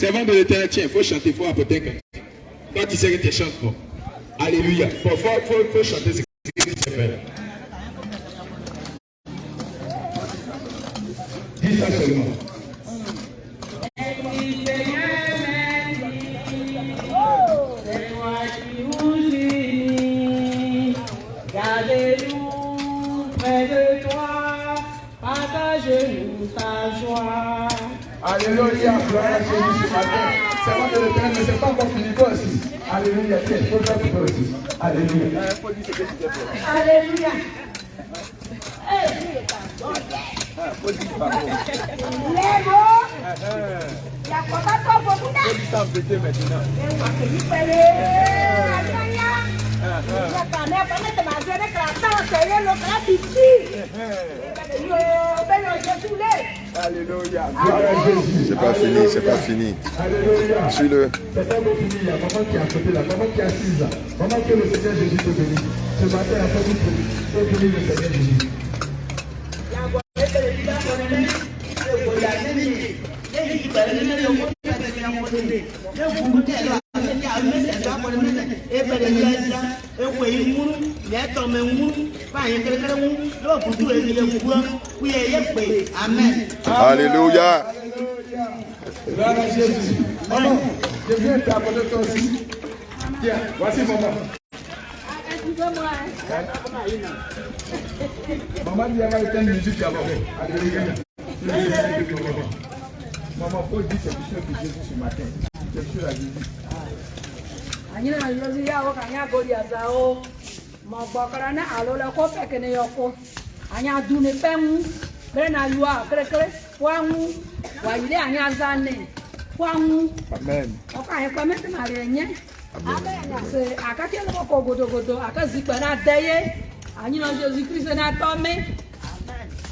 Servant de l'Éternel, tiens, il faut chanter, il faut apporter un cantique. Toi, tu sais que tu chantes pas. Alléluia. Il faut chanter ce que tu sais faire. Dis ça seulement. Gardez-nous près de toi, partagez-nous ta joie. Alléluia, gloire à Jésus ce matin. Servant de l'Éternel, mais c'est pas encore fini toi aussi. Alléluia, tiens, il faut faire pour toi aussi. Alléluia. Alléluia. Alléluia. C'est pas fini, c'est pas fini. Alléluia. Suis-le. C'est pas encore fini, il y a maman qui est à côté là, maman qui est assise là. Maman que le Seigneur Jésus te bénisse. Ce matin, il a fait une bénir le Seigneur Jésus. Alléluia. Gloire à Jésus. Maman, je viens t'apporter toi aussi. Tiens, voici maman. Maman dit avoir été une musique d'abord. Alléluia. Maman, faut dire quelque chose de Jésus ce matin. Quelque chose à Jésus.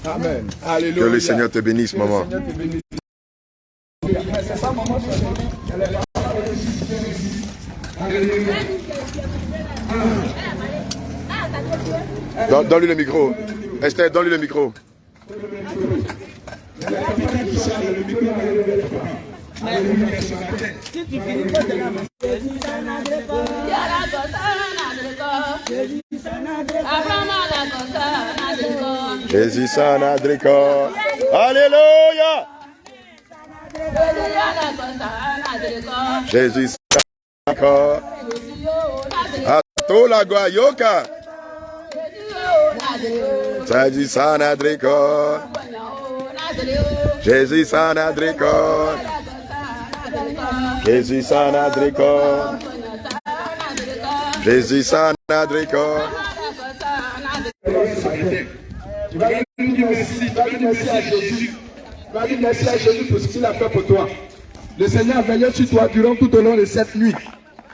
Amen. Alléluia. Que le Seigneur te bénisse, maman. Donne-lui le micro. Esther, donne-lui le micro. Jésus s'en adricot. Alléluia. Jésus s'en adricot. Atola guayoka. Jésus s'en adricot. Jésus s'en adricot. Jésus s'en adricot. Jésus s'en adricot. Tu vas dire merci à Jésus. Tu vas dire merci à Jésus pour ce qu'il a fait pour toi. Le Seigneur a veillé sur toi durant tout au long de cette nuit.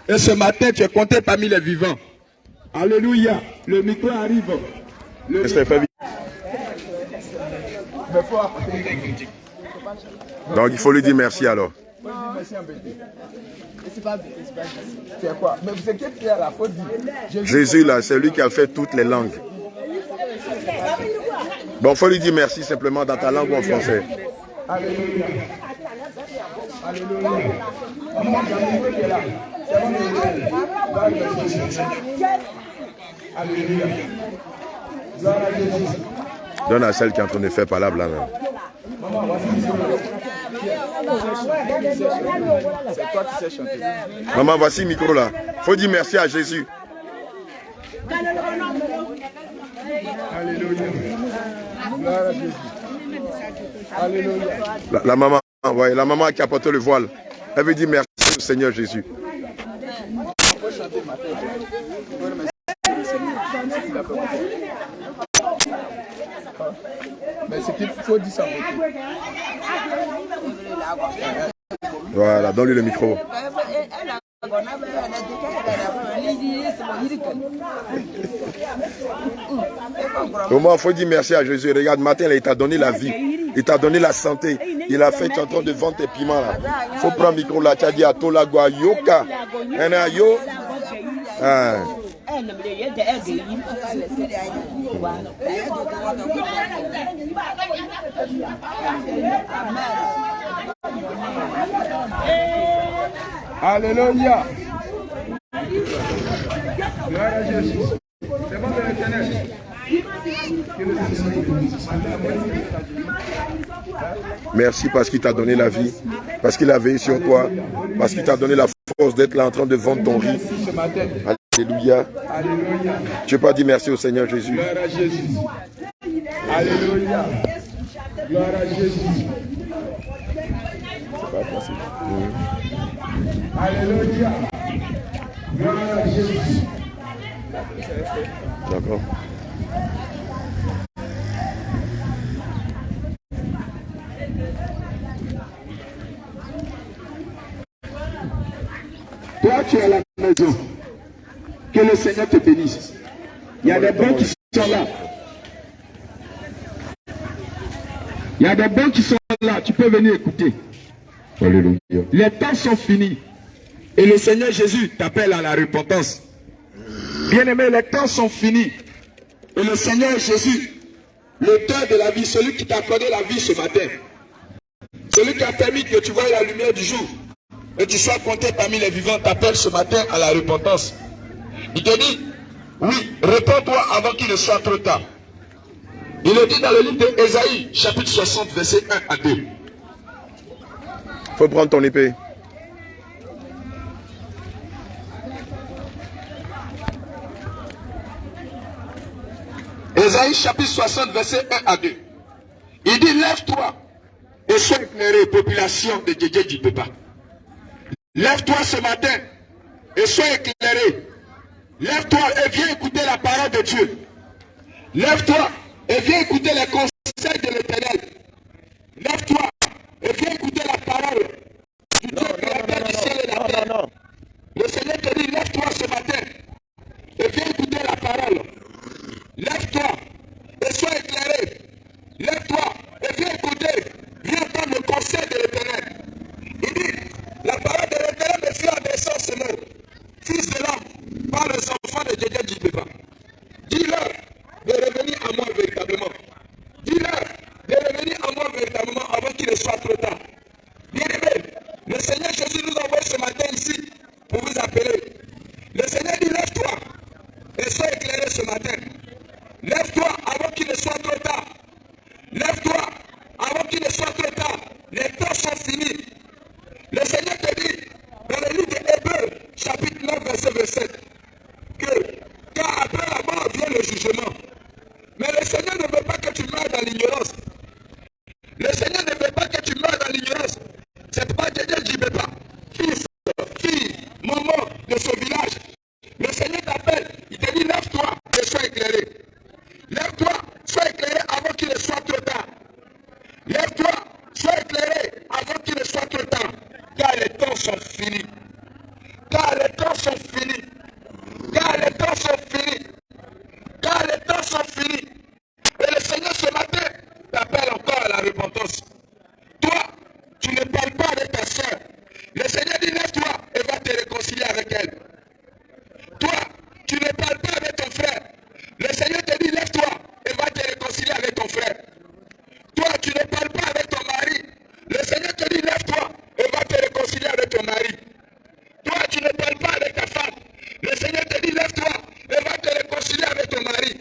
Et ce matin, tu es compté parmi les vivants. Alléluia. Le micro arrive. Donc il faut lui dire merci alors. Jésus là, c'est lui qui a fait toutes les langues. Bon, il faut lui dire merci simplement dans ta langue ou en français. Alléluia. Alléluia. Alléluia. Donne à celle qui est en train de faire parler là même. Maman, voici le micro là. Faut dire merci à Jésus. Alléluia. Gloire à Jésus. Alléluia. La maman, ouais, la maman qui a porté le voile. Elle veut dire merci au Seigneur Jésus. Mais c'est qu'il faut dire ça. Voilà, donne-lui le micro. Au moins, il faut dire merci à Jésus. Regarde, matin, il t'a donné la vie. Il t'a donné la santé. Il a fait, tu es en train de vendre tes piments là. Il faut prendre le micro là. Tu as dit à Tolagua Yoka. Yo. Ah. Alléluia. Gloire à Jésus. Devant l'Éternel. Merci parce qu'il t'a donné la vie, parce qu'il a veillé sur toi, parce qu'il t'a donné la force d'être là en train de vendre ton riz. Alléluia. Alléluia. Tu peux pas dire merci au Seigneur Jésus. Gloire à Jésus. Alléluia. Gloire à Jésus. C'est pas facile. Alléluia. Gloire à Jésus. D'accord. Toi, tu es à la maison. Que le Seigneur te bénisse. Il y a des bons qui sont là. Il y a des bons qui sont là. Tu peux venir écouter. Alléluia. Les temps sont finis. Et le Seigneur Jésus t'appelle à la repentance. Bien-aimé, les temps sont finis. Et le Seigneur Jésus, l'auteur de la vie, celui qui t'a accordé la vie ce matin, celui qui a permis que tu voies la lumière du jour, et tu sois compté parmi les vivants, t'appelle ce matin à la repentance. Il te dit, oui, réponds-toi avant qu'il ne soit trop tard. Il le dit dans le livre d'Ésaïe, chapitre 60, verset 1 à 2. Faut prendre ton épée. Ésaïe chapitre 60, verset 1 à 2. Il dit, lève-toi et sois éclairé, population de Djedje Djipepa. Lève-toi ce matin et sois éclairé. Lève-toi et viens écouter la parole de Dieu. Lève-toi et viens écouter les conseils de l'Éternel. Lève-toi et viens écouter la parole du Dieu créateur du ciel et de la terre. Le Seigneur te dit, lève-toi ce matin et viens écouter la parole. Lève-toi et sois éclairé. Lève-toi et viens écouter. Viens entendre le conseil de l'Éternel. Il dit, la parole de l'Éternel me fait adresser ce mot. Fils de l'homme, par les enfants de Djedje Djipepa. Dis-leur de revenir à moi véritablement. Dis-leur de revenir à moi véritablement avant qu'il ne soit trop tard. Bien-aimés, le Seigneur Jésus nous envoie ce matin ici pour vous appeler. Le Seigneur dit, lève-toi et sois éclairé ce matin. Lève-toi avant qu'il ne soit trop tard. Lève-toi avant qu'il ne soit trop tard. Les temps sont finis. Le Seigneur te dit, dans le livre d'Hébreux, chapitre 9, verset 27, que car après la mort vient le jugement. Mais le Seigneur ne veut pas que tu meurs dans l'ignorance. Le Seigneur ne veut pas que tu meurs dans l'ignorance. C'est pas Djedje Djipepa, fils, fille, maman de ce village. Le Seigneur t'appelle, il te dit, lève-toi et sois éclairé. Lève-toi, sois éclairé avant qu'il ne soit trop tard. Lève-toi, sois éclairé avant qu'il ne soit trop tard. Car les temps sont finis. Car les temps sont finis. Car les temps sont finis. Car les temps sont finis. Et le Seigneur ce matin t'appelle encore à la repentance. Toi, tu ne parles pas avec ta soeur. Le Seigneur dit, lève-toi et va te réconcilier avec elle. Toi, tu ne parles pas avec ton frère. Le Seigneur te dit, lève-toi et va te réconcilier avec ton frère. Toi, tu ne parles pas avec ton mari. Le Seigneur te dit, lève-toi et va te réconcilier avec ton mari. Toi, tu ne parles pas avec ta femme. Le Seigneur te dit, lève-toi et va te réconcilier avec ton mari.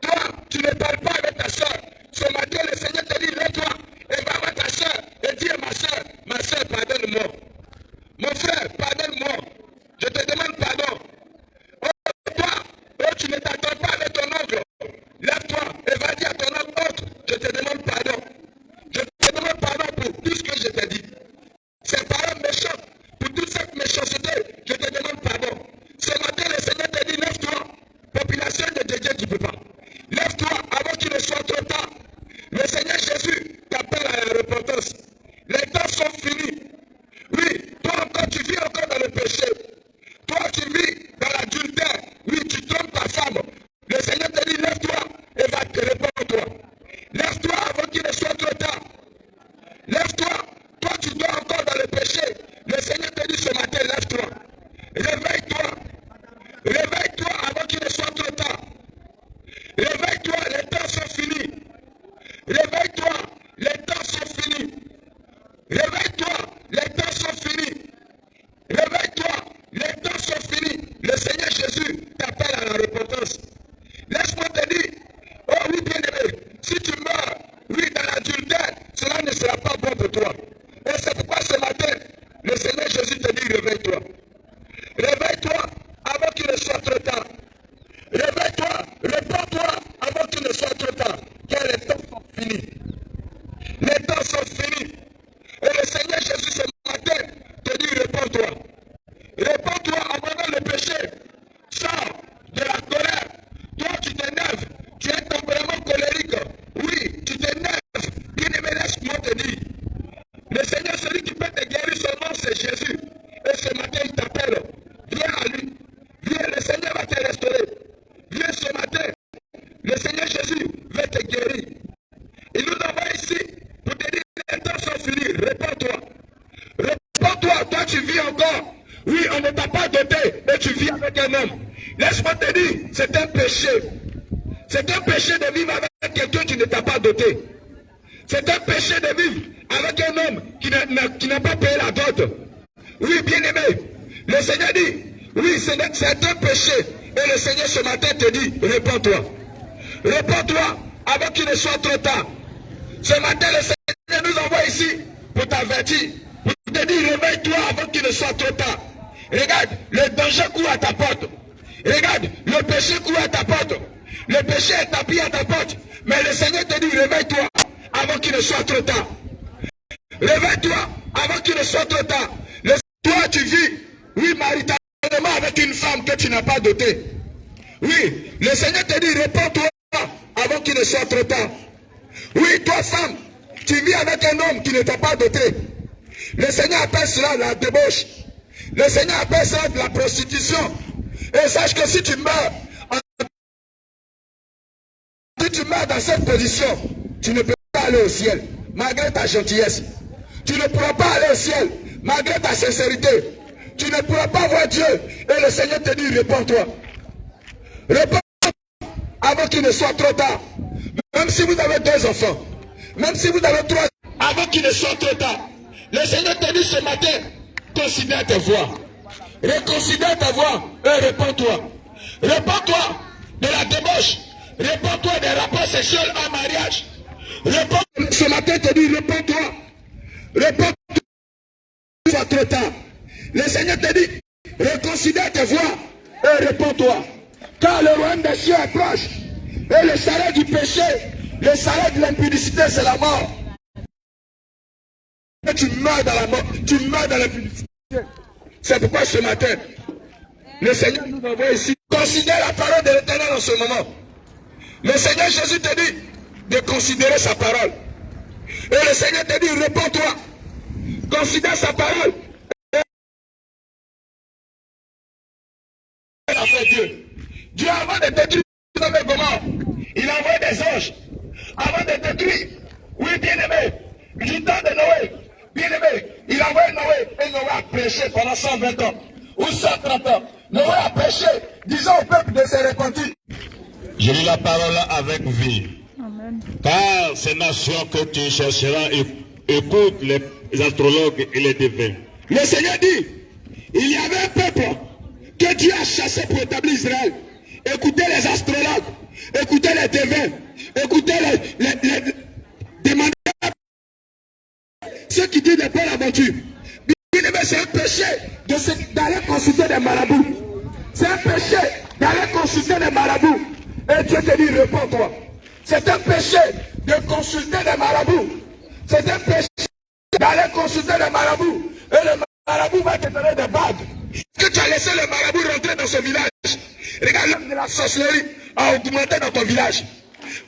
Toi, tu ne parles pas avec ta soeur. Ce matin, le Seigneur te dit, lève-toi et va voir ta soeur et dis à ma soeur, pardonne-moi. Mon frère, pardonne-moi. Je te demande pardon. Oh, toi, oh, tu ne t'attends pas avec ton oncle. Lève-toi et va dire à ton oncle, je te demande pardon. Je te demande pardon pour tout ce que je t'ai dit. Ces paroles méchantes répands-toi. Répands-toi, abandonne le péché. Sors de la colère. Toi, tu t'énerves. Tu es tempérament colérique. Oui, tu t'énerves. Bien-aimé, laisse-moi te dire. Le Seigneur, celui qui peut te guérir seulement, c'est Jésus. Et ce matin, il t'appelle. Viens à lui. Viens, le Seigneur va te restaurer. Viens ce matin. Le Seigneur Jésus va te guérir. Il nous envoie ici pour te dire les temps sont finis. Répands-toi. Répands-toi. Toi, tu vis encore. Oui, on ne t'a pas doté. Et tu vis avec un homme. Laisse-moi te dire, c'est un péché. C'est un péché de vivre avec quelqu'un qui ne t'a pas doté. C'est un péché de vivre avec un homme qui n'a pas payé la dot. Oui, bien-aimé, le Seigneur dit, oui, c'est un péché. Et le Seigneur ce matin te dit, répands-toi. Répands-toi avant qu'il ne soit trop tard. Ce matin, le Seigneur nous envoie ici pour t'avertir, pour te dire, réveille-toi avant qu'il ne soit trop tard. Regarde, le danger court à ta porte. Regarde, le péché court à ta porte. Le péché est tapis à ta porte. Mais le Seigneur te dit, réveille-toi avant qu'il ne soit trop tard. Réveille-toi avant qu'il ne soit trop tard. Toi, tu vis, oui, maritalement avec une femme que tu n'as pas dotée. Oui, le Seigneur te dit, répands-toi avant qu'il ne soit trop tard. Oui, toi, femme, tu vis avec un homme qui ne t'a pas doté. Le Seigneur appelle cela la débauche. Le Seigneur appelle cela de la prostitution. Et sache que si tu meurs, dans cette position, tu ne peux pas aller au ciel, malgré ta gentillesse. Tu ne pourras pas aller au ciel, malgré ta sincérité. Tu ne pourras pas voir Dieu. Et le Seigneur te dit, répands-toi. Répands-toi avant qu'il ne soit trop tard. Même si vous avez 2 enfants, même si vous avez 3, avant qu'il ne soit trop tard. Le Seigneur te dit ce matin, considère tes voies. Reconsidère ta voie et répands-toi. Répands-toi de la débauche. Répands-toi des rapports sexuels en mariage. Répands-toi. Ce matin te dit, répands-toi. Répands-toi. Soit trop tard. Le Seigneur te dit, reconsidère tes voies et répands-toi. Car le royaume des cieux est proche. Et le salaire du péché, le salaire de l'impudicité, c'est la mort. Et tu meurs dans la mort, tu meurs dans l'impudicité. C'est pourquoi ce matin, le Seigneur nous envoie ici. Considère la parole de l'Éternel en ce moment. Le Seigneur Jésus te dit de considérer sa parole. Et le Seigneur te dit, répands-toi. Considère sa parole. Il a fait Dieu. Dieu, avant de détruire Sodome et Gomorrhe, il a envoyé des anges. Avant de détruire, oui, bien-aimé, du temps de Noé, bien-aimé, il a envoyé Noé. Et Noé a prêché pendant 120 ans ou 130 ans. Noé a prêché, disant au peuple de se repentir. Je lis la parole avec vie. Amen. Car ces nations que tu chercheras, écoute les astrologues et les devins. Le Seigneur dit, il y avait un peuple que Dieu a chassé pour établir Israël. Écoutez les astrologues, écoutez les devins, écoutez les demandeurs, ceux qui disent des belles aventures. C'est un péché d'aller consulter des marabouts. C'est un péché d'aller consulter des marabouts. Et Dieu te dit, réponds-toi. C'est un péché de consulter des marabouts. C'est un péché d'aller consulter des marabouts. Et le marabout va te donner des bagues. Est-ce que tu as laissé le marabout rentrer dans ce village? Regarde, l'homme de la sorcellerie a augmenté dans ton village.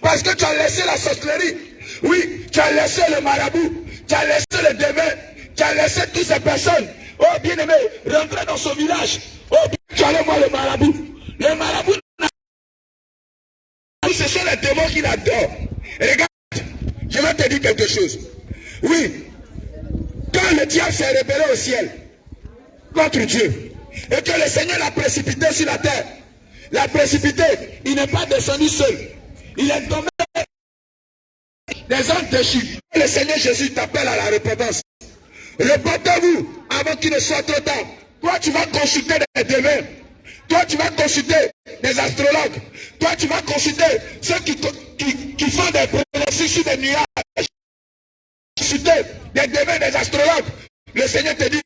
Parce que tu as laissé la sorcellerie. Oui, tu as laissé le marabout. Tu as laissé le devin. Tu as laissé toutes ces personnes. Oh, bien-aimé, rentrer dans ce village. Oh, tu allais voir le marabout. Le marabout, ce sont les démons qui l'adorent. Regarde, je vais te dire quelque chose. Oui, quand le diable s'est rebellé au ciel contre Dieu, et que le Seigneur l'a précipité sur la terre, l'a précipité, il n'est pas descendu seul. Il est tombé des hommes déchus. Le Seigneur Jésus t'appelle à la repentance. Repentez-vous avant qu'il ne soit trop tard. Toi, tu vas consulter des devins. Toi, tu vas consulter des astrologues. Toi, tu vas consulter ceux qui font des pronostics sur des nuages. Consulter des devins, des astrologues. Le Seigneur te dit,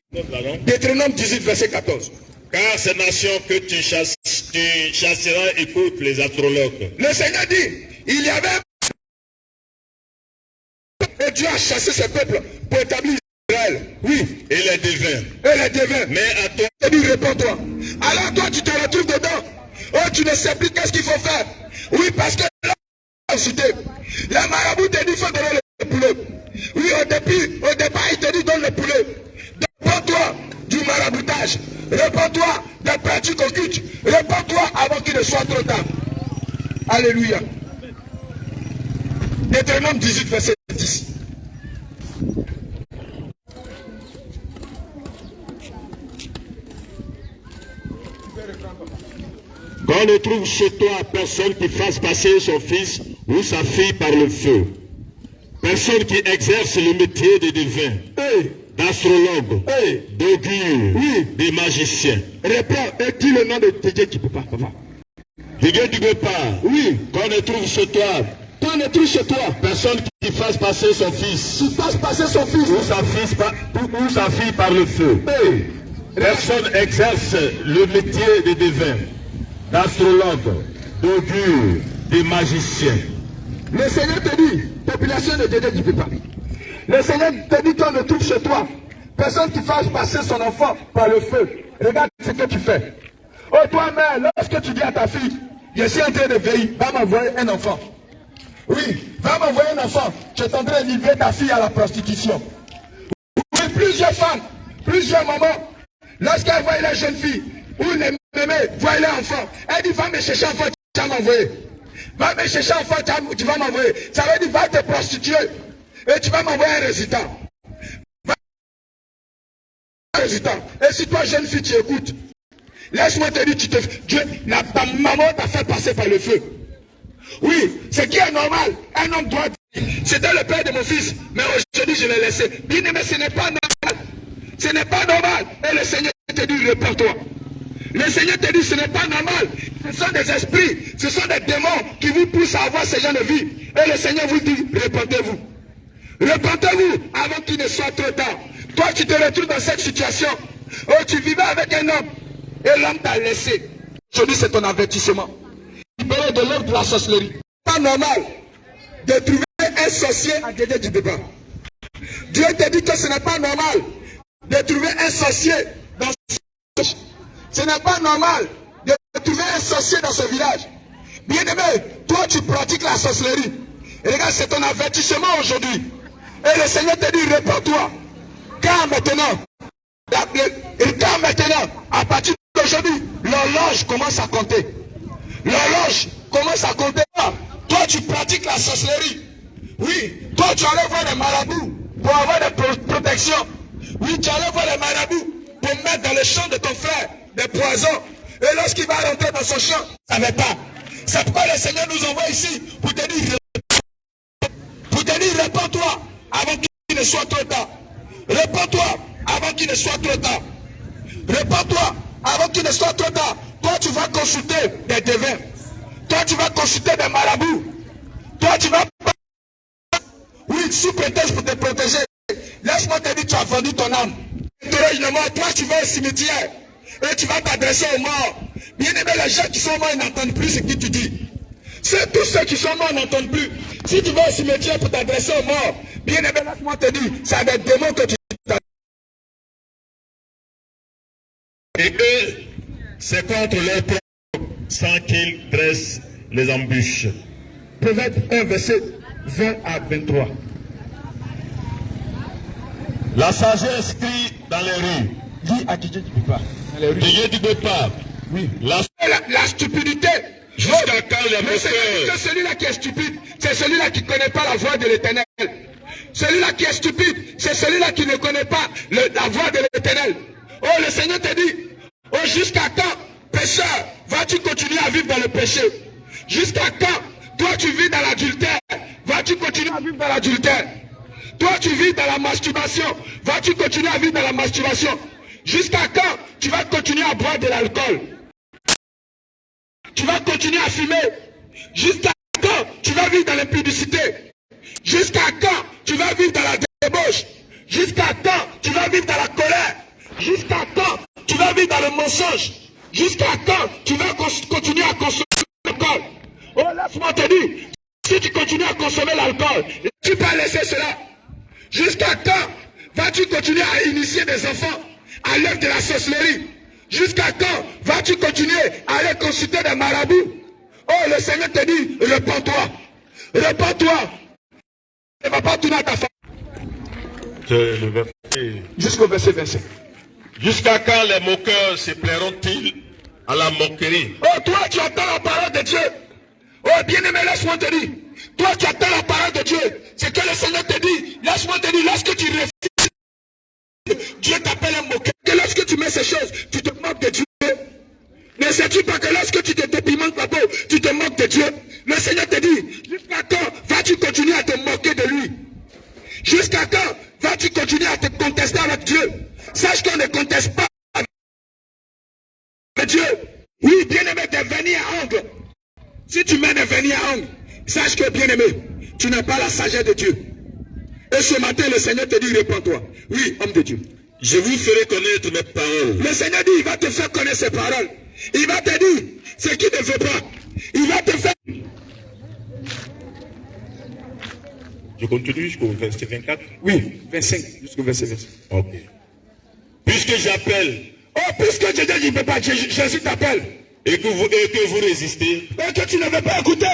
Deutéronome 18, verset 14. Car ces nations que tu chasseras, écoute les astrologues. Le Seigneur dit, il y avait et Dieu a chassé ce peuple pour établir Israël. Israël. Oui. et les devins. Et les devins. Mais à toi, Il dit, réponds-toi. Alors toi, tu te retrouves dedans. Oh, tu ne sais plus qu'est-ce qu'il faut faire. Oui, parce que là, la marabout te dit, il faut donner le poulet. Oui, au départ, il te dit, donne le poulet. Réponds-toi du maraboutage. Réponds-toi des pratiques occultes. Réponds-toi avant qu'il ne soit trop tard. Alléluia. Deutéronome 18, verset 10. qu'on ne trouve chez toi personne qui fasse passer son fils ou sa fille par le feu. Personne qui exerce le métier de devin, d'astrologue, d'augure, de magicien. Réponds et dis le nom de Dieu qui peut pas, papa. Dieu ne peut pas. Oui. Qu'on ne trouve chez toi. Qu'on ne trouve chez toi Personne qui fasse passer son fils. qui fasse passer son fils Ou sa fille par le feu. Personne exerce le métier de devin, d'astrologue, d'augure, de magicien. Le Seigneur te dit, population de Dédé du Pépa. Le Seigneur te dit qu'on ne trouve chez toi personne qui fasse passer son enfant par le feu. Regarde ce que tu fais. Oh toi, mère, lorsque tu dis à ta fille, je suis en train de veiller, va m'envoyer un enfant. Oui, va m'envoyer un enfant. Tu es en train de livrer ta fille à la prostitution. Oui, plusieurs femmes, plusieurs mamans, lorsqu'elles voient la jeune fille ou les mémés voient l'enfant, elle dit, va me chercher un enfant, tu vas m'envoyer. Va me chercher un enfant, tu vas m'envoyer. Ça veut dire, va te prostituer et tu vas m'envoyer un résultat. Et si toi, jeune fille, tu écoutes, laisse-moi te dire, ta maman t'a fait passer par le feu. Oui, ce qui est normal, un homme doit dire, c'était le père de mon fils, mais aujourd'hui je l'ai laissé. Bien aimé, ce n'est pas normal. Ce n'est pas normal. Et le Seigneur te dit, réponds-toi. Le Seigneur te dit, ce n'est pas normal. Ce sont des esprits, ce sont des démons qui vous poussent à avoir ce genre de vie. Et le Seigneur vous dit, répentez-vous. Répentez-vous avant qu'il ne soit trop tard. Toi, tu te retrouves dans cette situation. Oh, tu vivais avec un homme et l'homme t'a laissé. Aujourd'hui, c'est ton avertissement. Libéré de l'œuvre de la sorcellerie. Pas normal de trouver un sorcier à Dédé du débat. Dieu te dit que ce n'est pas normal de trouver un sorcier dans ce village. Ce n'est pas normal de trouver un sorcier dans ce village. Bien aimé, toi tu pratiques la sorcellerie. Et regarde, c'est ton avertissement aujourd'hui. Et le Seigneur te dit, réponds-toi. Car maintenant, à partir d'aujourd'hui, l'horloge commence à compter. L'horloge commence à compter. Toi, tu pratiques la sorcellerie. Oui, toi, tu allais voir les marabouts pour avoir des protections. Oui, tu allais voir les marabouts pour mettre dans le champ de ton frère des poisons. Et lorsqu'il va rentrer dans son champ, ça ne va pas. C'est pourquoi le Seigneur nous envoie ici pour te dire, réponds-toi avant qu'il ne soit trop tard. Réponds-toi avant qu'il ne soit trop tard. Réponds-toi avant qu'il ne soit trop tard. Toi, tu vas consulter des devins. Toi, tu vas consulter des marabouts. Toi, tu vas... Oui, sous prétexte pour te protéger. Laisse-moi te dire, tu as vendu ton âme. Toi, tu vas au cimetière et tu vas t'adresser aux morts. Bien aimé, les gens qui sont morts, ils n'entendent plus ce que tu dis. C'est tous ceux qui sont morts n'entendent plus. Si tu vas au cimetière pour t'adresser aux morts, bien aimé, laisse-moi te dire, c'est des démons que tu t'adresses. Et eux, c'est contre leur propre sans qu'ils dressent les embûches. Proverbe 1, verset 20 à 23. La sagesse crie dans les rues. Dis à Dieu, tu ne peux pas. Dieu ne peut pas. Oui. La stupidité. Jusqu'à quand les Mais c'est que moteurs. celui-là qui est stupide, c'est celui-là qui ne connaît pas la voix de l'Éternel. Celui-là qui est stupide, c'est celui-là qui ne connaît pas la voix de l'Éternel. Oh, le Seigneur te dit, oh, jusqu'à quand, pécheur, vas-tu continuer à vivre dans le péché? Jusqu'à quand, toi tu vis dans l'adultère, vas-tu continuer à vivre dans l'adultère? Toi tu vis dans la masturbation, vas-tu continuer à vivre dans la masturbation? Jusqu'à quand tu vas continuer à boire de l'alcool? Tu vas continuer à fumer? Jusqu'à quand tu vas vivre dans l'impudicité? Jusqu'à quand tu vas vivre dans la débauche? Jusqu'à quand tu vas vivre dans la colère? Jusqu'à quand tu vas vivre dans le mensonge? Jusqu'à quand tu vas continuer à consommer l'alcool? Oh, laisse-moi te dire, si tu continues à consommer l'alcool, tu peux laisser cela. Jusqu'à quand vas-tu continuer à initier des enfants à l'œuvre de la sorcellerie? Jusqu'à quand vas-tu continuer à aller consulter des marabouts? Oh, le Seigneur te dit, répands-toi. Répands-toi. Ne va pas tourner à ta femme. Jusqu'au verset 25. Jusqu'à quand les moqueurs se plairont-ils à la moquerie? Oh, toi, tu attends la parole de Dieu. Oh, bien-aimé, laisse-moi te dire. Toi, tu attends la parole de Dieu. C'est que le Seigneur te dit. Laisse-moi te dire, lorsque tu refuses, Dieu t'appelle un moqueur. Que lorsque tu mets ces choses, tu te moques de Dieu. Ne sais-tu pas que lorsque tu te dépimentes la peau, tu te moques de Dieu? Le Seigneur te dit, jusqu'à quand vas-tu continuer à te moquer de lui? Jusqu'à quand vas-tu continuer à te contester avec Dieu? Sache qu'on ne conteste pas avec Dieu. Oui, bien-aimé, des vernis à ongles. Si tu mets des vernis à ongles, sache que, bien-aimé, tu n'as pas la sagesse de Dieu. Et ce matin, le Seigneur te dit, répands-toi. Oui, homme de Dieu. Je vous ferai connaître mes paroles. Le Seigneur dit, il va te faire connaître ses paroles. Il va te dire ce qu'il ne veut pas. Il va te faire... Je continue jusqu'au verset 24. Oui, 25, jusqu'au verset 25. Ok. Puisque j'appelle. Oh, puisque Jésus ne peut pas, Jésus t'appelle. Et que vous résistez. Et que tu ne veux pas écouter.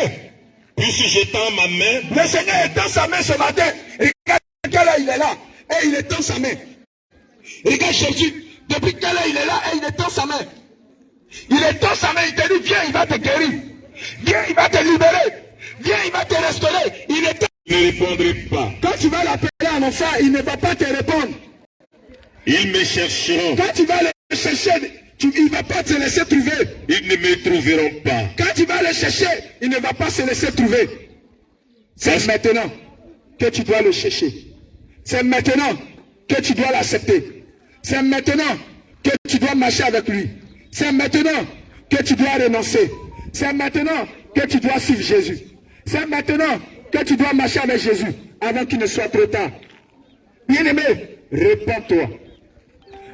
Puisque j'étends ma main. Le Seigneur étend sa main ce matin. Regarde là, il est là. Et il étend sa main. Regarde Jésus. Depuis quelle heure il est là et il étend sa main. Il étend sa main, il te dit, viens, il va te guérir. Viens, il va te libérer. Viens, il va te restaurer. Il étend. Il ne répondrai pas. Quand tu vas l'appeler en enfant, il ne va pas te répondre. Ils me chercheront. Quand tu vas le chercher, il ne va pas te laisser trouver. Ils ne me trouveront pas. Quand tu vas le chercher, il ne va pas se laisser trouver. C'est maintenant que tu dois le chercher. C'est maintenant que tu dois l'accepter. C'est maintenant que tu dois marcher avec lui. C'est maintenant que tu dois renoncer. C'est maintenant que tu dois suivre Jésus. C'est maintenant que tu dois marcher avec Jésus avant qu'il ne soit trop tard. Bien-aimé, répands-toi.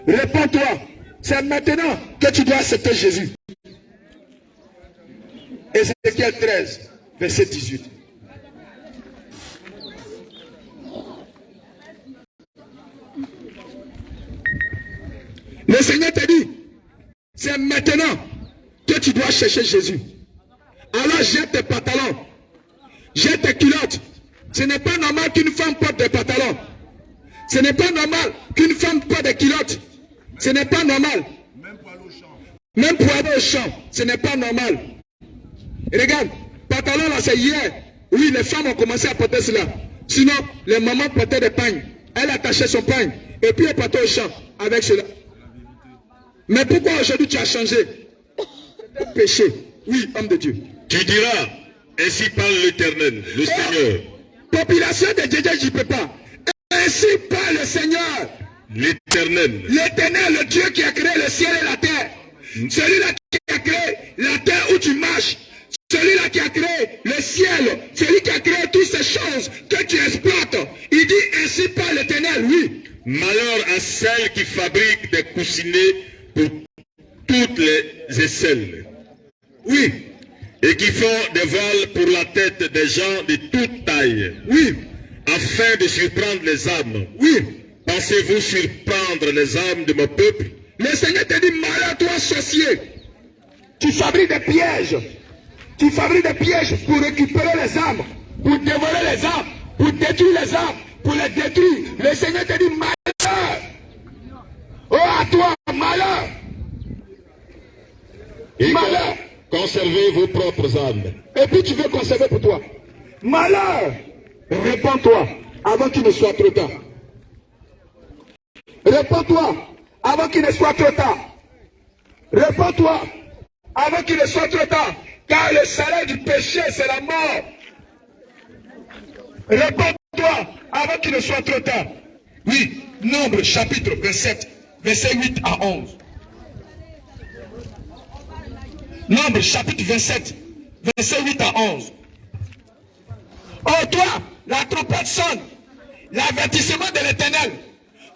Répands-toi. C'est maintenant que tu dois accepter Jésus. Ézéchiel 13, verset 18. Le Seigneur te dit, c'est maintenant que tu dois chercher Jésus. Alors jette tes pantalons, jette tes culottes. Ce n'est pas normal qu'une femme porte des pantalons. Ce n'est pas normal qu'une femme porte des culottes. Ce n'est pas normal. Même pour aller au champ, ce n'est pas normal. Et regarde, pantalon là c'est hier. Oui, les femmes ont commencé à porter cela. Sinon, les mamans portaient des pagnes. Elle attachait son pagne. Et puis elle partait au champ avec cela. Mais pourquoi aujourd'hui tu as changé? Péché. Oui, homme de Dieu. Tu diras, ainsi parle l'Éternel, le Seigneur. Population de Jésus, je ne peux pas. Ainsi parle le Seigneur. L'Éternel. L'Éternel, le Dieu qui a créé le ciel et la terre. Celui-là qui a créé la terre où tu marches. Celui-là qui a créé le ciel. Celui qui a créé toutes ces choses que tu exploites. Il dit ainsi parle l'Éternel, oui. Malheur à celle qui fabrique des coussinets pour toutes les aisselles. Oui. Et qui font des voiles pour la tête des gens de toute taille. Oui. Afin de surprendre les âmes. Oui. Pensez-vous surprendre les âmes de mon peuple? Le Seigneur te dit, malheur toi sorcier. Tu fabriques des pièges. Tu fabriques des pièges pour récupérer les âmes. Pour dévorer les âmes. Pour détruire les âmes. Pour les détruire. Le Seigneur te dit, malheur. Oh à toi, malheur. Et Malheur. conservez vos propres âmes. Et puis tu veux conserver pour toi. Malheur. Répands-toi avant qu'il ne soit trop tard. Répands-toi avant qu'il ne soit trop tard. Répands-toi avant qu'il ne soit trop tard. Car le salaire du péché, c'est la mort. Répands-toi avant qu'il ne soit trop tard. Oui, Nombre chapitre 27, verset 8 à 11. Nombre chapitre 27, verset 8 à 11. Oh toi, la trompette sonne, l'avertissement de l'Éternel.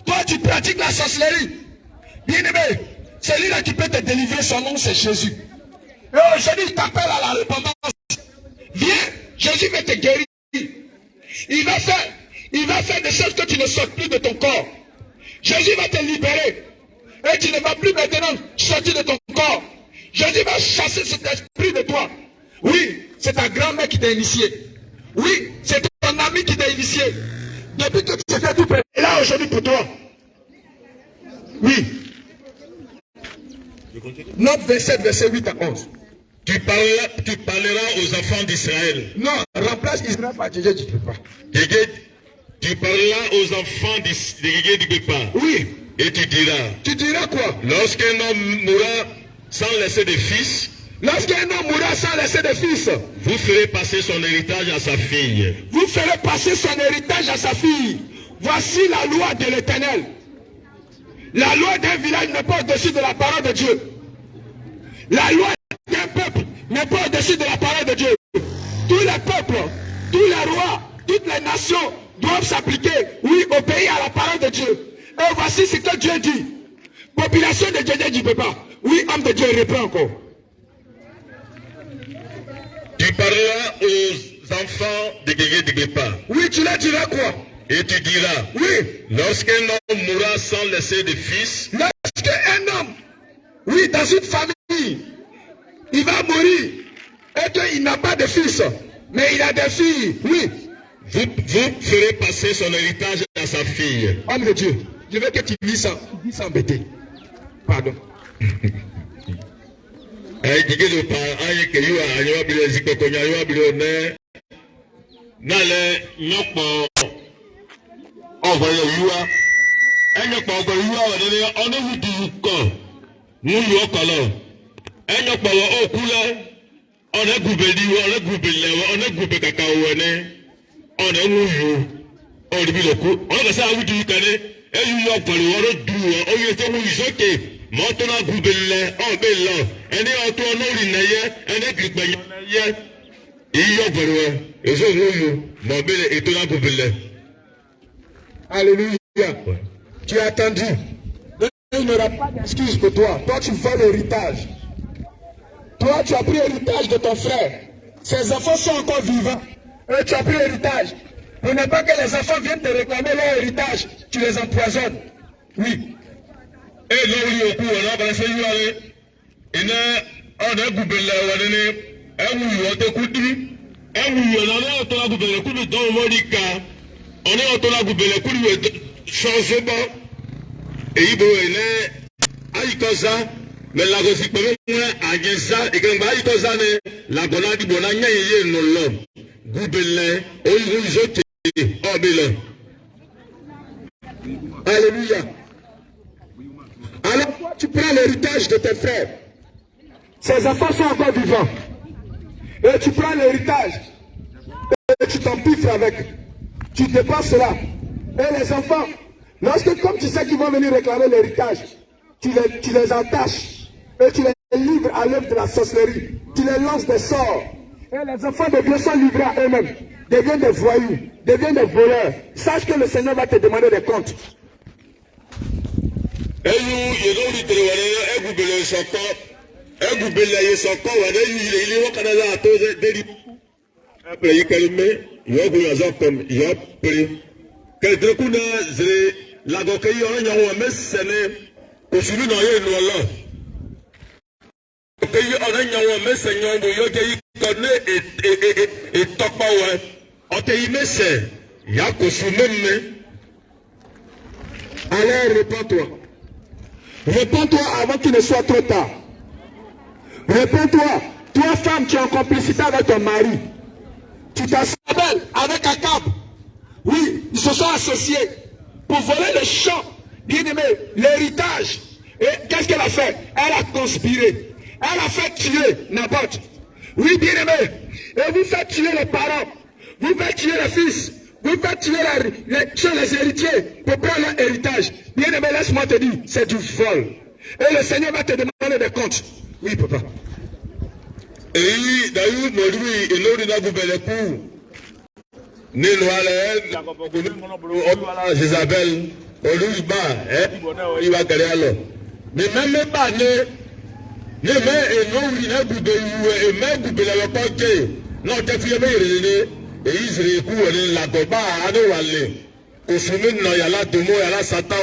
Toi, tu pratiques la sorcellerie. Bien-aimé, celui-là qui peut te délivrer, son nom, c'est Jésus. Et aujourd'hui, je t'appelle à la repentance. Viens, Jésus va te guérir. Il va faire des choses que tu ne sors plus de ton corps. Jésus va te libérer. Et tu ne vas plus maintenant sortir de ton corps. Jésus va chasser cet esprit de toi. Oui, c'est ta grand-mère qui t'a initié. Oui, c'est ton ami qui t'a initié. Depuis que tu fais tout prêt. Et là aujourd'hui pour toi. Oui. Note 27, verset 8 à 11. Tu parleras aux enfants d'Israël. Non, remplace Israël par Djégé du Pépa. Tu parleras aux enfants de Djégé du Pépa. Oui. Et tu diras. Tu diras quoi? Lorsqu'un homme mourra sans laisser de fils. Lorsqu'un homme mourra sans laisser de fils. Vous ferez passer son héritage à sa fille. Vous ferez passer son héritage à sa fille. Voici la loi de l'Éternel. La loi d'un village n'est pas au-dessus de la parole de Dieu. La loi d'un peuple n'est pas au-dessus de la parole de Dieu. Tous les peuples, tous les rois, toutes les nations doivent s'appliquer, oui, obéir à la parole de Dieu. Et voici ce que Dieu dit. Population de Djégé du Pépa. Oui, homme de Dieu, reprend encore. Tu parleras aux enfants de Djégé du Pépa. Oui, tu leur diras quoi? Et tu diras. Oui. Lorsqu'un homme mourra sans laisser de fils. Lorsqu'un homme, oui, dans une famille, il va mourir et qu'il n'a pas de fils, mais il a des filles, oui. Vous ferez passer son héritage à sa fille. Homme de Dieu, je veux que tu lis ça embêté. Pardon. Alléluia. Tu as attendu. Il n'y aura pas d'excuse pour toi. Toi, tu veux l'héritage. Toi, tu as pris l'héritage de ton frère. Ses enfants sont encore vivants. Et tu as pris l'héritage. Pour ne pas que les enfants viennent te réclamer leur héritage, tu les empoisonnes. Oui. Et là, il y a beaucoup mais la gosi peme agesa ikengba itoza ne la gona di bona nyeye no lo gubele oyi zote obele. Alléluia. Alors toi tu prends l'héritage de tes frères. Ses enfants sont encore vivants. Et tu prends l'héritage. Et tu t'empiffres avec. Tu dépenses cela. Et les enfants, lorsque comme tu sais qu'ils vont venir réclamer l'héritage, tu les entaches. Et tu les livres à l'œuvre de la sorcellerie. Tu les lances des sorts. Et les enfants de Dieu sont livrés à eux-mêmes. Deviennent des voyous. Deviennent des voleurs. Sache que le Seigneur va te demander des comptes. Allez, réponds-toi. Réponds-toi avant qu'il ne soit trop tard. Réponds-toi. Toi, femme, tu es en complicité avec ton mari. Tu t'assembles avec Akab. Oui, ils se sont associés pour voler le champ. Bien-aimé, l'héritage. Et qu'est-ce qu'elle a fait? Elle a conspiré. Elle a fait tuer Naboth. Oui, bien-aimé. Et vous faites tuer les parents. Vous faites tuer les fils. Vous faites tuer les héritiers pour prendre leur héritage. Bien-aimé, laisse-moi te dire, c'est du vol. Et le Seigneur va te demander des comptes. Oui, papa. Et d'ailleurs, Modui, et l'autre n'a pas le coup. Jézabel, il va gagner alors. Mais même pas, ne non, tu fais et Israël, la goba, à nous aller. Au chemin, il y a là, de mots, il y a là, Satan.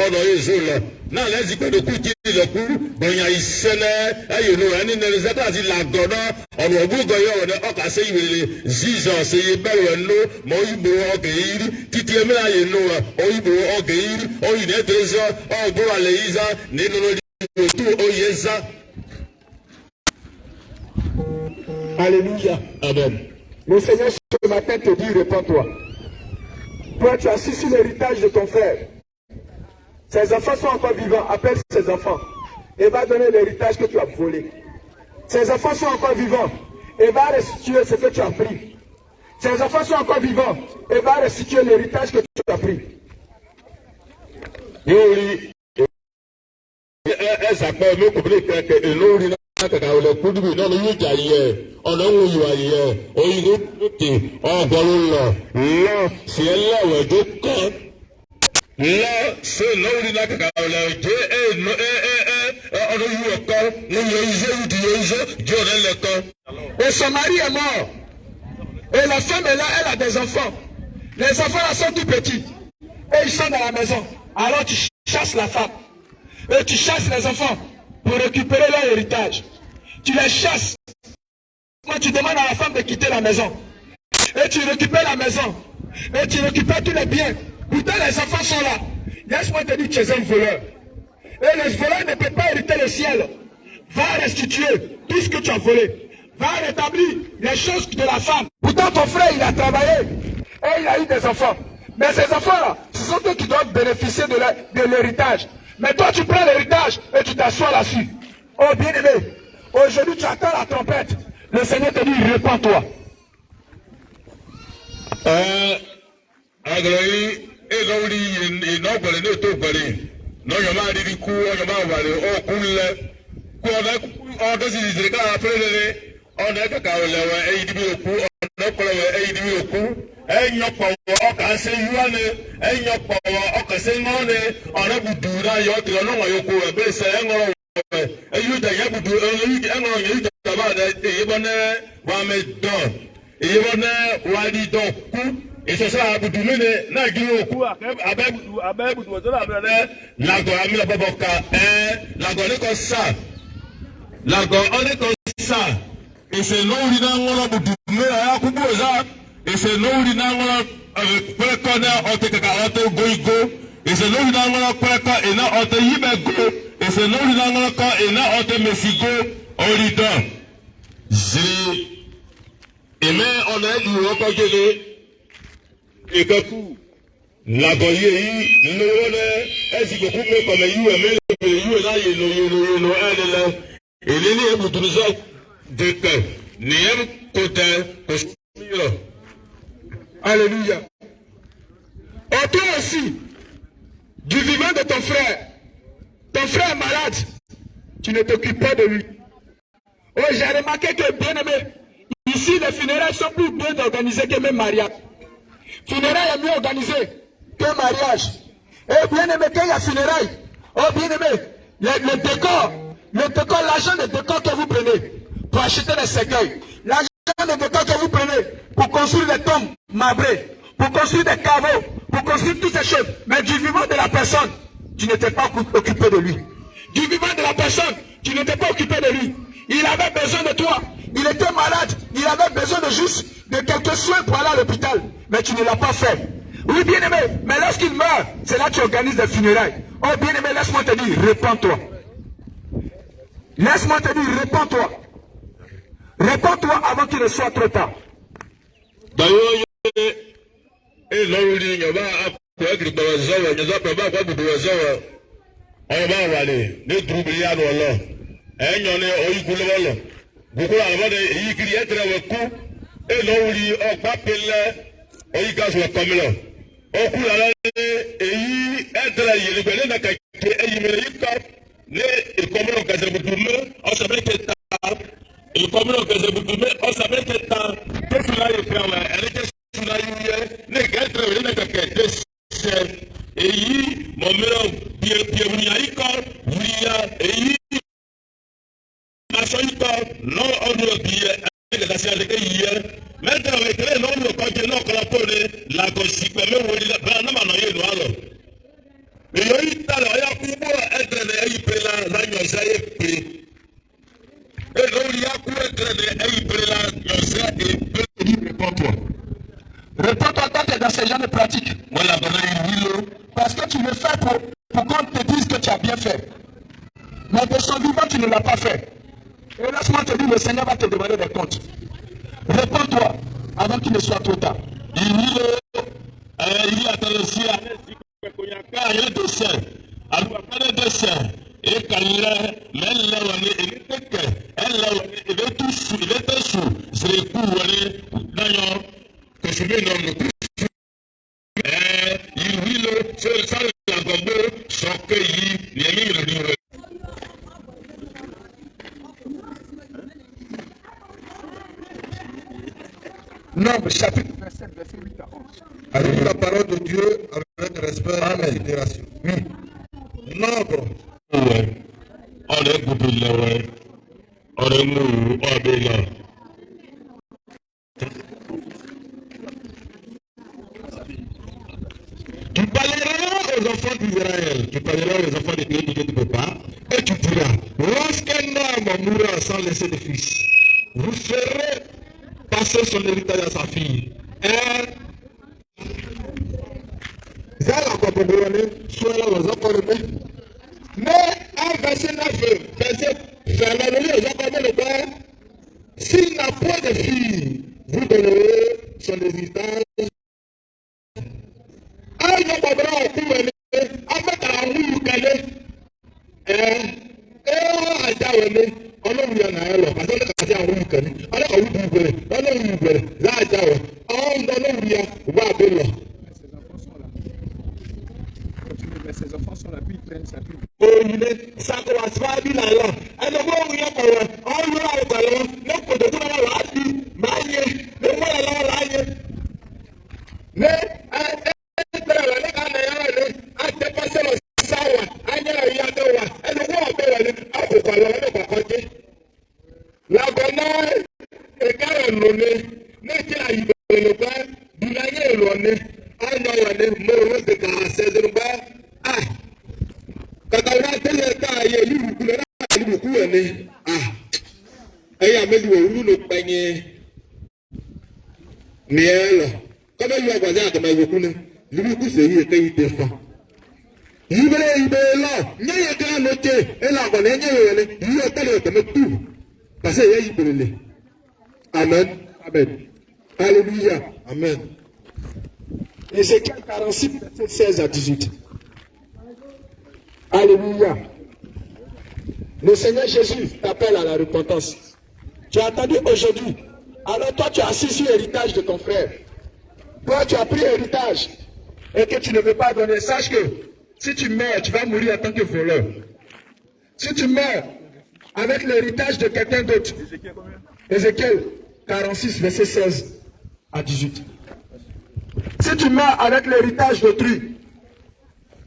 ọ̀nà ìṣòlò náà lẹ́sìn pé lókù jí lókù bọ̀nyà ìṣẹ́nẹ́ ẹ̀yìn ló ẹni nẹ́ni sẹ́kà sí làgọ́nà ọ̀nà ògbóngàn yọ̀ ọ̀nà ọ̀kà sí ìwèrè zizọ̀ sí bẹ́rẹ̀ ló mọ òyìnbó ọ̀gẹ̀ yìí títí ẹ̀mí àyè nù òyìnbó ọ̀gẹ̀ yìí òyìn ẹ̀dẹ̀zọ̀ ọ̀gbọ́n àlẹ́ yìí zá nínú ètò òye zá. Alléluia. Amen. Le Seigneur ce matin te dit, répands-toi. Toi, tu as assis sur l'héritage de ton frère. Ses enfants sont encore vivants. Appelle ses enfants. Et va donner l'héritage que tu as volé. Ses enfants sont encore vivants. Et va restituer ce que tu as pris. Ses enfants sont encore vivants. Et va restituer l'héritage que tu as pris. Kaka ole kudubi n'ọnụ ihe ịja ihe ọnụ ọnwụ yiwa ihe oyigo oke ọgọrụ lọ si ẹlẹ wẹjọ kọ se lórí náà kaka ole jẹ ọdún yìí ẹkọ ní yẹ iṣẹ ìdí yẹ iṣẹ jẹ ọdún ẹlẹkọ. Et son mari est mort. Et la femme est là, elle a des enfants. Les enfants là sont tout petits. Et ils sont dans la maison. Alors tu chasses la femme. Et tu chasses les enfants pour récupérer leur héritage. Tu les chasses. Quand tu demandes à la femme de quitter la maison. Et tu récupères la maison. Et tu récupères tous les biens. Pourtant les enfants sont là. Laisse-moi te dire que tu es un voleur. Et le voleur ne peut pas hériter le ciel. Va restituer tout ce que tu as volé. Va rétablir les choses de la femme. Pourtant ton frère il a travaillé. Et il a eu des enfants. Mais ces enfants-là, ce sont eux qui doivent bénéficier de l'héritage. Mais toi tu prends l'héritage et tu t'assois là-dessus. Oh bien-aimé, aujourd'hui tu attends la trompette. Le Seigneur te dit, répands-toi. Et c'est ça, Aboudoumene, Nagioku, Ababou, Lago Amila Baboka, Lago Neko ça, Lago Oneko ça, et c'est non l'Inangola Boudoumene, Akuboza, et c'est non l'Inangola avec Prekona, Otekaka, Ote Goigo, et c'est non l'Inangola Preka, et non Ote Yibego, et c'est non l'Inangola, et non Ote Messigo, Orida. J'ai aimé, on a dit, on a dit, et que la goye nous est-ce que vous me comme you là et les vous tous de que n'aime côté Alléluia. Et toi aussi, du vivant de ton frère est malade, tu ne t'occupes pas de lui. Oh, j'ai remarqué que bien aimé, ici les funérailles sont plus bien organisées que même mariage. Funérailles est mieux organisé que mariage. Et bien aimé, quand il y a funérailles, oh bien aimé, le décor, l'argent de décor que vous prenez pour acheter des cercueils, l'argent de décor que vous prenez pour construire des tombes marbrées, pour construire des caveaux, pour construire toutes ces choses, mais du vivant de la personne, tu n'étais pas occupé de lui. Du vivant de la personne, tu n'étais pas occupé de lui. Il avait besoin de toi. Il était malade. Il avait besoin de juste de quelques soins pour aller à l'hôpital. Mais tu ne l'as pas fait. Oui, bien aimé. Mais lorsqu'il meurt, c'est là que tu organises des funérailles. Oh, bien aimé, laisse-moi te dire, répands-toi. Laisse-moi te dire, répands-toi. Répands-toi avant qu'il ne soit trop tard. Beaucoup de gens qui être avec coup et l'on lit au papier au gaz ou comme là. Au coup là, et être là, il est là, il est comme le gaz de Boumé, on savait que et comme le gaz de Boumé, on savait que qu'est-ce que là, il fait, elle était sous la lumière, les gars travaillaient dans la quête, et mon mère, bien, et non, on doit dire avec la séance de hier. Maintenant, avec les noms de quand il y a la gossip, mais on dit la banane, on a eu le. Mais il y a Mais de son vivant, tu ne l'as pas fait. Et laisse-moi te dire, le Seigneur va te demander des comptes. Réponds-toi avant qu'il ne soit trop tard. Il y a Nombre, chapitre 27, verset 8 à 11. Allons la parole de Dieu avec respect et considération. Nombre. Tu parleras aux enfants d'Israël, tu parleras aux enfants du pays du papa, et tu diras, lorsqu'un homme mourra sans laisser de fils, vous ferez passer son héritage à sa fille. Mais en verset 9, s'il n'a point de fille, vous donnerez son héritage. Ses enfants sont là, puis ils prennent sa Bible. Amen. Amen. Alléluia. Amen. Ézéchiel 46, verset 16 à 18. Alléluia. Le Seigneur Jésus t'appelle à la repentance. Tu as attendu aujourd'hui. Alors toi, tu as assis sur l'héritage de ton frère. Toi, tu as pris l'héritage et que tu ne veux pas donner. Sache que si tu meurs, tu vas mourir en tant que voleur. Si tu meurs avec l'héritage de quelqu'un d'autre. Ézéchiel 46, verset 16 à 18. Si tu meurs avec l'héritage d'autrui,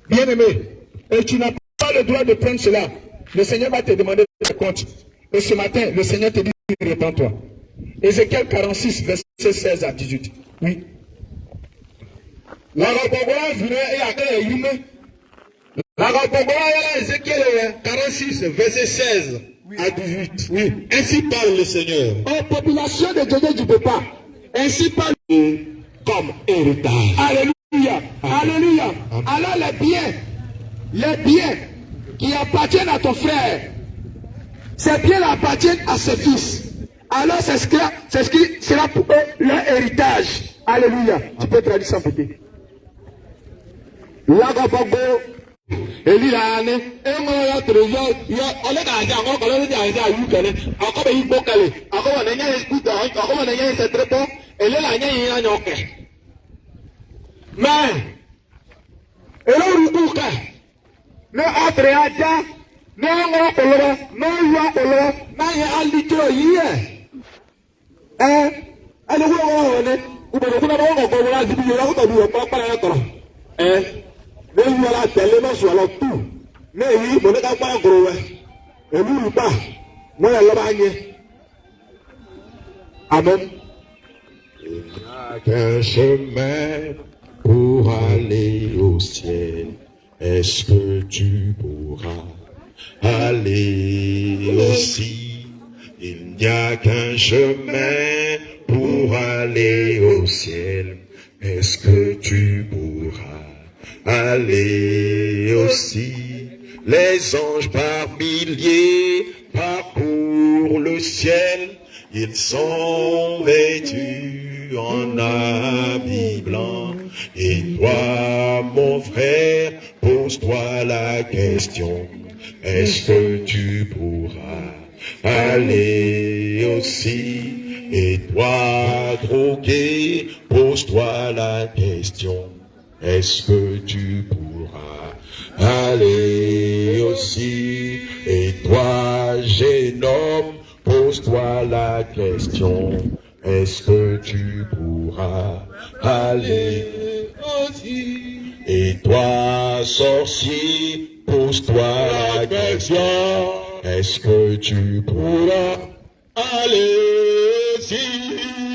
bien-aimé, et tu n'as pas le droit de prendre cela, le Seigneur va te demander des comptes. Et ce matin, le Seigneur te dit, répands-toi. Ézéchiel 46, verset 16 à 18. Oui. La Ézéchiel 46, verset 16 à 18. Oui. Ainsi parle le Seigneur. En population de Dieu du Pépa. Ainsi parle comme héritage. Alléluia. Alléluia. Alors les biens qui appartiennent à ton frère, ces biens appartiennent à ses fils. Alors c'est ce qui sera pour eux leur héritage. Alléluia. Tu peux traduire ça peut-être. Elilane, ya treyo ya olega aja ngo kolo ni aja yu kele akobe yi bokale akoba na nya eskuta akoba na nya setrepo elela nya yi anya oke mais elo rubuka no atre aja no ngo kolo no ya kolo na ya alito yi ani wo ne ubo kuna ngo ko la zibi yo ko du pa pa na toro ne wala tẹ̀lé ma sọ̀rọ̀ tu ne yi mo ne ka gba goro wẹ elu lupa mo yẹ lọba nye amen. Il n'y a qu'un chemin pour aller au ciel. Est-ce que tu pourras aller aussi? Il n'y a qu'un chemin pour aller au ciel. Est-ce que tu pourras aller aussi? Les anges par milliers parcourent le ciel. Ils sont vêtus en habits blancs. Et toi, mon frère, pose-toi la question. Est-ce que tu pourras aller aussi? Et toi, drogué, pose-toi la question. Est-ce que tu pourras aller aussi? Et toi, jeune homme, pose-toi la question. Est-ce que tu pourras aller aussi? Et toi, sorcier, pose-toi la question. Est-ce que tu pourras aller aussi?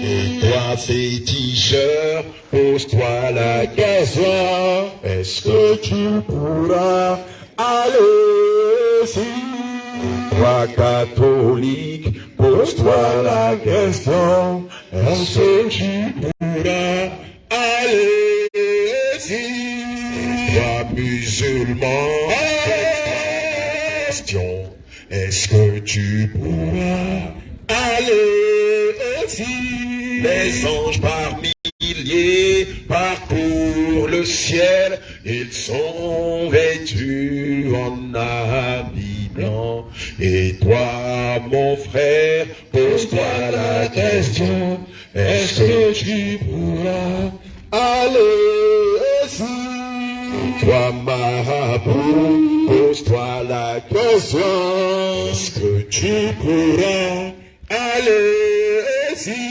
Et toi, féticheur, pose-toi la question. Est-ce que tu pourras aller aussi? Et toi, catholique, pose-toi la question. Est-ce que tu pourras aller aussi? Et toi, musulman, question. Est-ce que tu pourras aller aussi? Les anges par milliers parcourent le ciel. Ils sont vêtus en habits blancs. Et toi, mon frère, pose-toi la question. Est-ce que tu pourras aller aussi? Et toi, marabout, pose-toi la question. Est-ce que tu pourras aller aussi?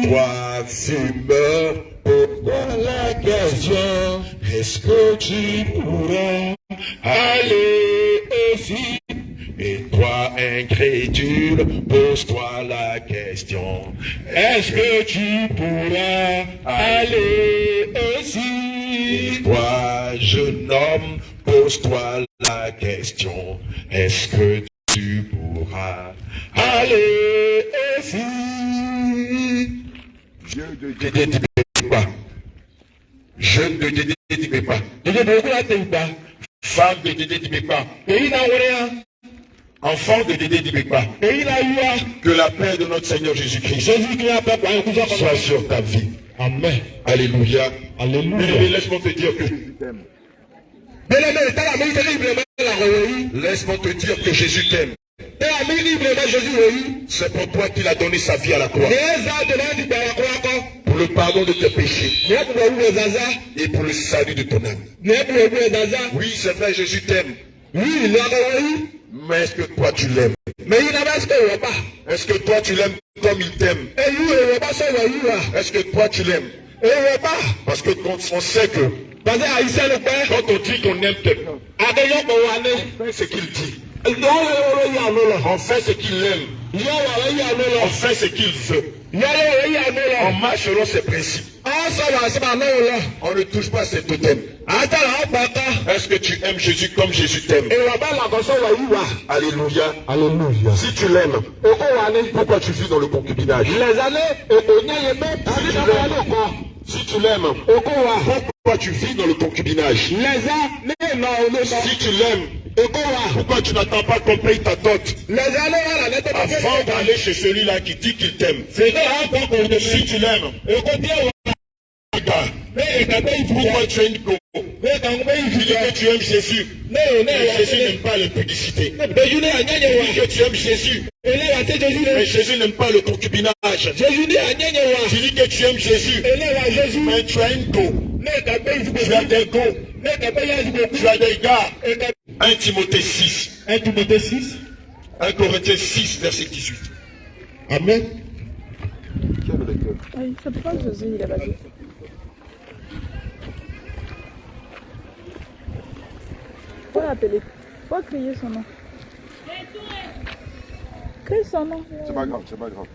Toi, fumeur, pose-toi la question. Est-ce que tu pourras aller aussi? Et toi, incrédule, pose-toi la question. Est-ce que tu pourras aller aussi? Et toi, jeune homme, pose-toi la question. Est-ce que tu pourras aller aussi? Dieu de Dédé Dibépa. Jeune de Dédé Dibépa. Femme de Dédé Dibépa. Enfant de Dédé Dibépa. Que la paix de notre Seigneur Jésus-Christ soit sur ta vie. Amen. Alléluia. Alléluia. Laisse-moi te dire que Jésus t'aime. Laisse-moi te dire que Jésus t'aime. C'est pour toi qu'il a donné sa vie à la croix. Pour le pardon de tes péchés. Et pour le salut de ton âme. Oui, c'est vrai, Jésus t'aime. Mais est-ce que toi tu l'aimes? Est-ce que toi tu l'aimes comme il t'aime? Est-ce que toi tu l'aimes? Parce que on sait que quand on dit qu'on aime quelqu'un, on fait ce qu'il dit. On fait ce qu'il aime. On fait ce qu'il veut. On marche selon ses principes. On ne touche pas ses totems. Est-ce que tu aimes Jésus comme Jésus t'aime? Alléluia. Alléluia. Si tu l'aimes, pourquoi tu vis dans le concubinage? Si tu l'aimes, pourquoi tu vis dans le concubinage? Si tu l'aimes, pourquoi tu n'attends pas qu'on paye ta dot avant d'aller chez celui-là qui dit qu'il t'aime? Si tu l'aimes, pourquoi tu es une go? Tu dis que tu aimes Jésus. Mais Jésus n'aime pas l'impudicité. Tu dis que tu aimes Jésus. Mais Jésus n'aime pas le concubinage. Tu dis que tu aimes Jésus. Mais tu as une go. Tu as des go. Tu as des gars. 1 Timothée 6. 1 Corinthiens 6, verset 18. Amen. Ça peut pas José, il a pas dit. Faut l'appeler. Faut crier son nom. Crie son nom. C'est pas grave, c'est pas grave.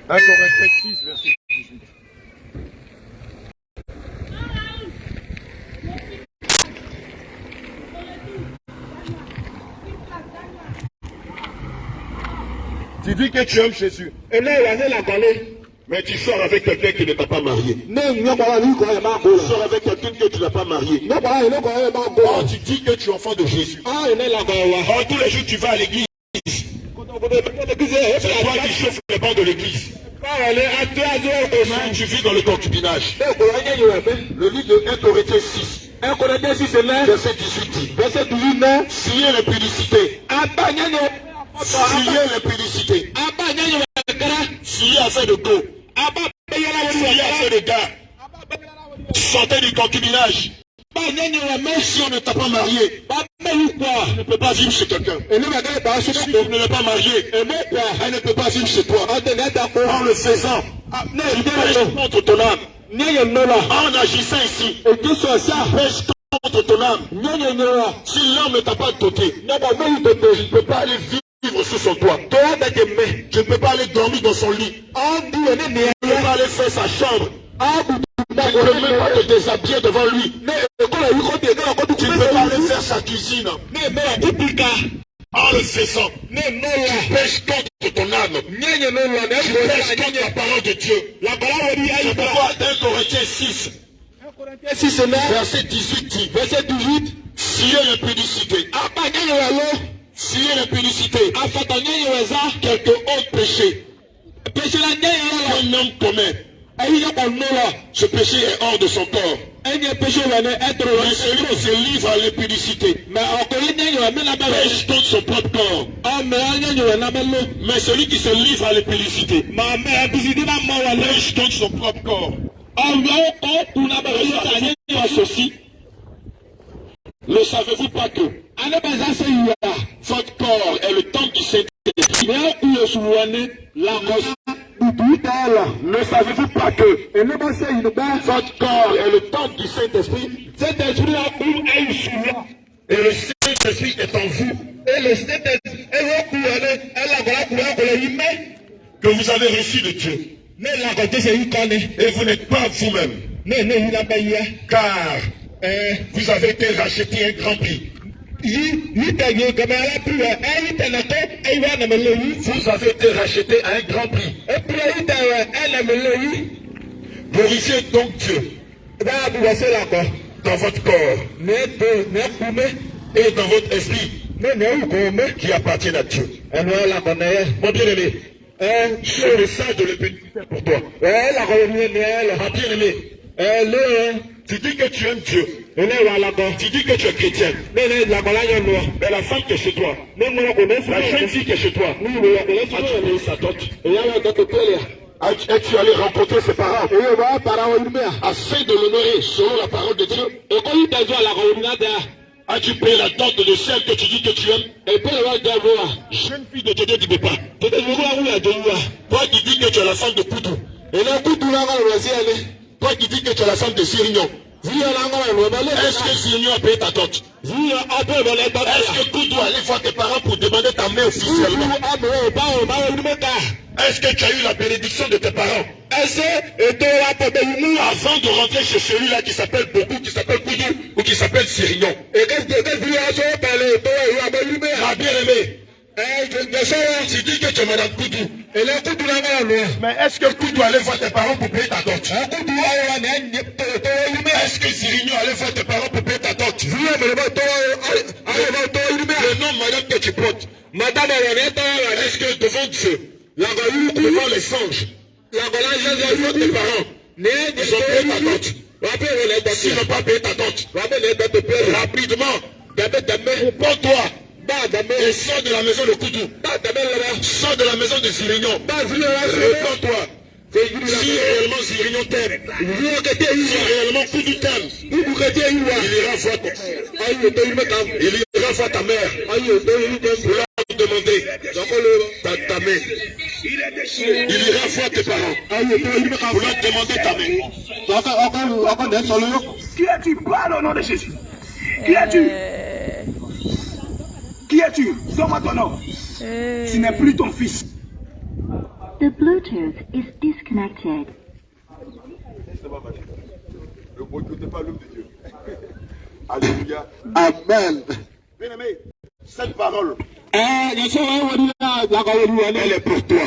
1 Corinthiens 6, verset 18. Tu dis que tu aimes Jésus. Et là, il a la parlé. Mais tu sors avec quelqu'un qui ne t'a pas marié. Tu sors avec quelqu'un que tu n'as pas marié. Oh, tu dis que tu es enfant de Jésus. Oh, tous les jours tu vas à l'église. C'est toi qui chauffes les bancs de l'église. Tu vis dans le concubinage. Le livre de 1 Corinthiens 6. Verset 18 dit. Fuyez l'impudicité. Fuyez l'impudicité. Fuyez affaire de go. Fuyez affaire de gars. Sortez du concubinage. Si on ne t'a pas marié, tu ne peux pas vivre chez quelqu'un. Si on ne l'est pas marié, elle ne peut pas vivre chez toi. En le faisant, pêche contre ton âme. En agissant ici, pêche contre ton âme. Si l'homme ne t'a pas doté, tu ne peux pas aller vivre sous son toit. Tu ne peux pas aller dormir dans son lit. Tu ne peux pas aller faire sa chambre. Tu ne peux même pas te déshabiller devant lui. Tu ne peux pas aller faire sa cuisine. En le faisant, tu pêches contre ton âme. Tu pêches contre la parole de Dieu. C'est pourquoi 1 Corinthiens 6, verset 18 dit, fuyez l'impudicité. Fuyez l'impudicité. Quelque autre péché qu'un homme commet. Ce péché est hors de son corps. Mais celui qui se livre à l'impudicité pêche contre son propre corps. Mais celui qui se livre à l'impudicité pêche contre son propre corps. Ceci, ne savez-vous pas que votre corps est le temple du Saint-Esprit? Ne savez-vous pas que votre corps est le temple du Saint-Esprit? Et le Saint-Esprit est en vous. Que vous avez reçu de Dieu. Et vous n'êtes pas vous-même. Car vous avez été racheté un grand prix. Vous avez été racheté à un grand prix. Glorifiez donc Dieu dans votre corps et dans votre esprit qui appartiennent à Dieu. Mon bien-aimé, ce message de l'épée pour toi. Mon bien-aimé, tu dis que tu aimes Dieu. Tu dis que tu es chrétien. Mais la femme qui est chez toi, la jeune fille qui est chez toi, as-tu payé sa dot? Es-tu allé rencontrer ses parents afin de l'honorer selon la parole de Dieu? As-tu payé la dot de celle que tu dis que tu aimes? Jeune fille de Dieu ne dit pas. Toi qui dis que tu es la femme de Koudou. Toi qui dis que tu es la femme de Sirignon. Est-ce que Sirignon a payé ta dot? Est-ce que Koudou allait voir tes parents pour demander ta main officiellement? Est-ce que tu as eu la bénédiction de tes parents? Avant de rentrer chez celui-là qui s'appelle Boku, qui s'appelle Koudou ou qui s'appelle Sirignon. Ma bien-aimée, tu dis que tu es madame Koudou. Mais est-ce que Koudou allait voir tes parents pour payer ta dot? Est-ce que Sirignon allait voir tes parents pour payer ta dot? Le nom madame que tu portes. Est-ce que devant Dieu, devant les anges, devant tes parents, ils ont payé ta dot? S'ils n'ont pas payé ta dot, rapidement, pour toi, et sors de la maison de Koudou, sors de la maison de Sirignon, réponds-toi. Si réellement Sirignon t'aime, si réellement Koudou t'aime, il ira voir ton père, il ira voir ta mère, pour leur demander ta main. Il ira voir tes parents, pour leur demander ta main. Qui es-tu? Parle au nom de Jésus. Qui es-tu? Qui es-tu? Donne-moi ton nom. Tu n'es plus ton fils. The Bluetooth is disconnected. Ne pas l'homme de Dieu. Alléluia. Amen. Bien-aimé, cette parole, elle est pour toi.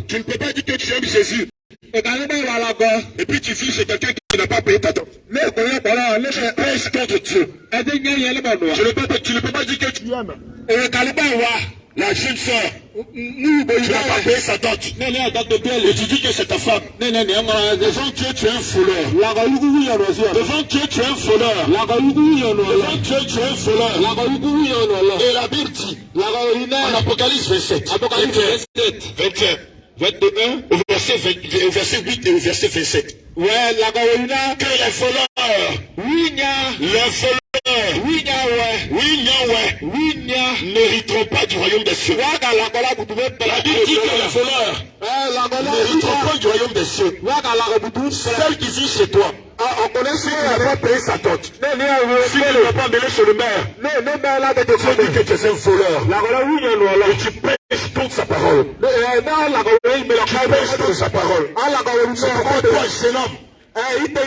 Tu ne peux pas dire que tu aimes Jésus Et puis tu vis chez quelqu'un qui n'a pas payé ta dot. Tu pèses contre Dieu. Tu ne peux pas dire que tu aimes. La jeune soeur, tu n'as pas payé sa dot. Et tu dis que c'est ta femme. Devant Dieu, tu es un voleur. Devant Dieu, tu es un voleur. Devant Dieu, tu es un voleur. Et la Bible dit, en Apocalypse 27, 21, 21, au verset 8 et au verset 27. Que les voleurs n'hériteront pas du royaume des cieux. La Bible dit que les voleurs n'hériteront pas du royaume des cieux. Celle qui vit chez toi, si tu n'as pas payé sa dot, si tu n'as pas mêlé chez le maire, tu dis que tu es un voleur. Et tu pèches contre sa parole. Tu pèches contre sa parole. C'est pourquoi toi, jeune homme,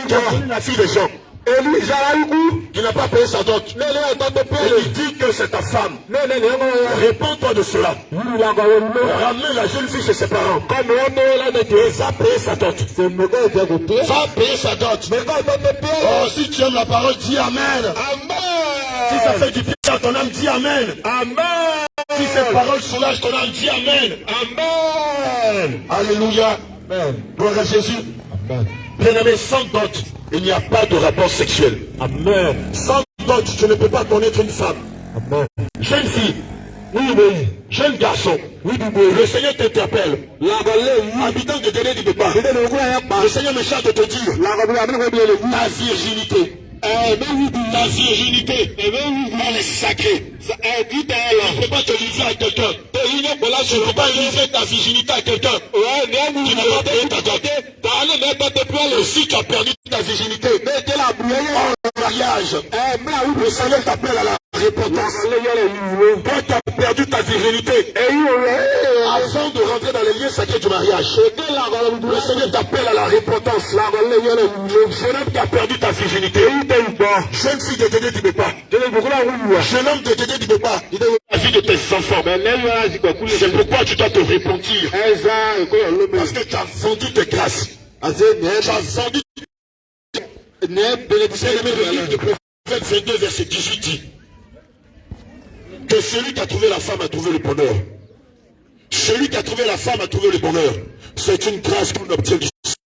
tu as connu la fille des gens. Tu n'as pas payé sa dot. Et il dit que c'est ta femme. Réponds-toi de cela. Ramène la jeune fille chez ses parents. Va payer sa dot. Va payer sa dot. Oh, si tu aimes la parole, dis Amen. Si ça fait du bien à ton âme, dis Amen. Si ces paroles soulagent ton âme, dis Amen. Alléluia. Gloire à Jésus. Bien-aimé, sans dot, il n'y a pas de rapport sexuel. Amen. Sans dot, tu ne peux pas connaître une femme. Amen. Jeune fille, jeune garçon, le Seigneur t'interpelle. Habitant de Dédé du Bépa, le Seigneur me charge de te dire ta virginité. Ta virginité, elle est sacrée. Tu ne peux pas te livrer à quelqu'un. Tu ne peux pas livrer ta virginité à quelqu'un. Tu n'as pas payé ta dot. Et si tu as perdu ta virginité, en mariage, le Seigneur t'appelle à la repentance. Toi, tu as perdu ta virginité. Avant de rentrer dans les lieux sacrés du mariage, le Seigneur t'appelle à la repentance. Jeune homme qui a perdu ta virginité. Jeune fille de Dédé du Bépa. Jeune homme de Dédé du Bépa. La vie de tes enfants. C'est pourquoi tu dois te repentir. Parce que tu as vendu tes grâces. Tu as vendu. C'est le livre de Prophète 22, verset 18 dit que celui qui a trouvé la femme a trouvé le bonheur. Celui qui a trouvé la femme a trouvé le bonheur. C'est une grâce qu'on obtient du Ciel.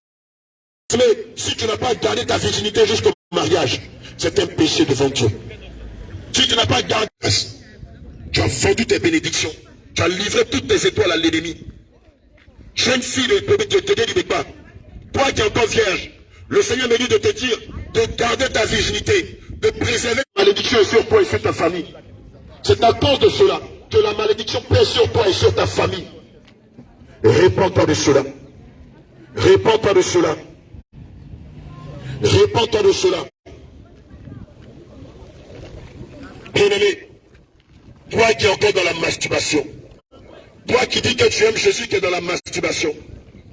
Mais si tu n'as pas gardé ta virginité jusqu'au mariage, c'est un péché devant Dieu. Si tu n'as pas gardé, tu as vendu tes bénédictions. Tu as livré toutes tes étoiles à l'ennemi. Jeune fille de Dédé du Bépa, toi qui es encore vierge, le Seigneur me dit de te dire de garder ta virginité, de préserver la malédiction sur toi et sur ta famille. C'est à cause de cela que la malédiction pèse sur toi et sur ta famille. Répands-toi de cela. Répands-toi de cela. Répands-toi de cela. Bien-aimé, toi qui es encore dans la masturbation, toi qui dis que tu aimes Jésus qui est dans la masturbation,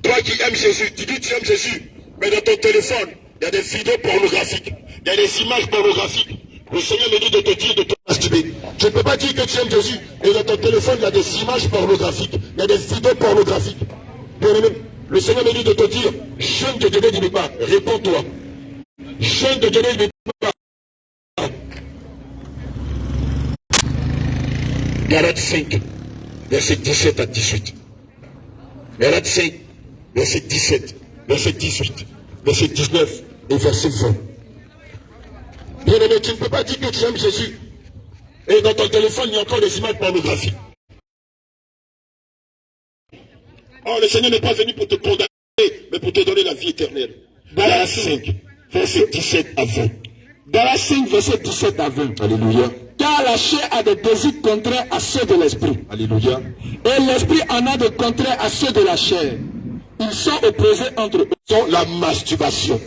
toi qui aimes Jésus, tu dis que tu aimes Jésus, mais dans ton téléphone, il y a des vidéos pornographiques, il y a des images pornographiques. Le Seigneur me dit de te dire de te masturber. Tu ne peux pas dire que tu aimes Jésus et dans ton téléphone, il y a des images pornographiques, il y a des vidéos pornographiques. Bien-aimé, le Seigneur me dit de te dire, jeune de Dédé du Bépa, réponds-toi. Jeune de Dédé du Bépa. Galates 5, verset 17 à 18. Galates 5, verset 17, verset 18, verset 19 et verset 20. Bien-aimé, tu ne peux pas dire que tu aimes Jésus et dans ton téléphone, il y a encore des images pornographiques. Oh, le Seigneur n'est pas venu pour te condamner, mais pour te donner la vie éternelle. Galates 5, verset 17 à 20. Galates 5, verset 17 à 20. Alléluia. Car la chair a des désirs contraires à ceux de l'esprit. Alléluia. Et l'esprit en a de contraires à ceux de la chair. Ils sont opposés entre eux. Ce sont la masturbation.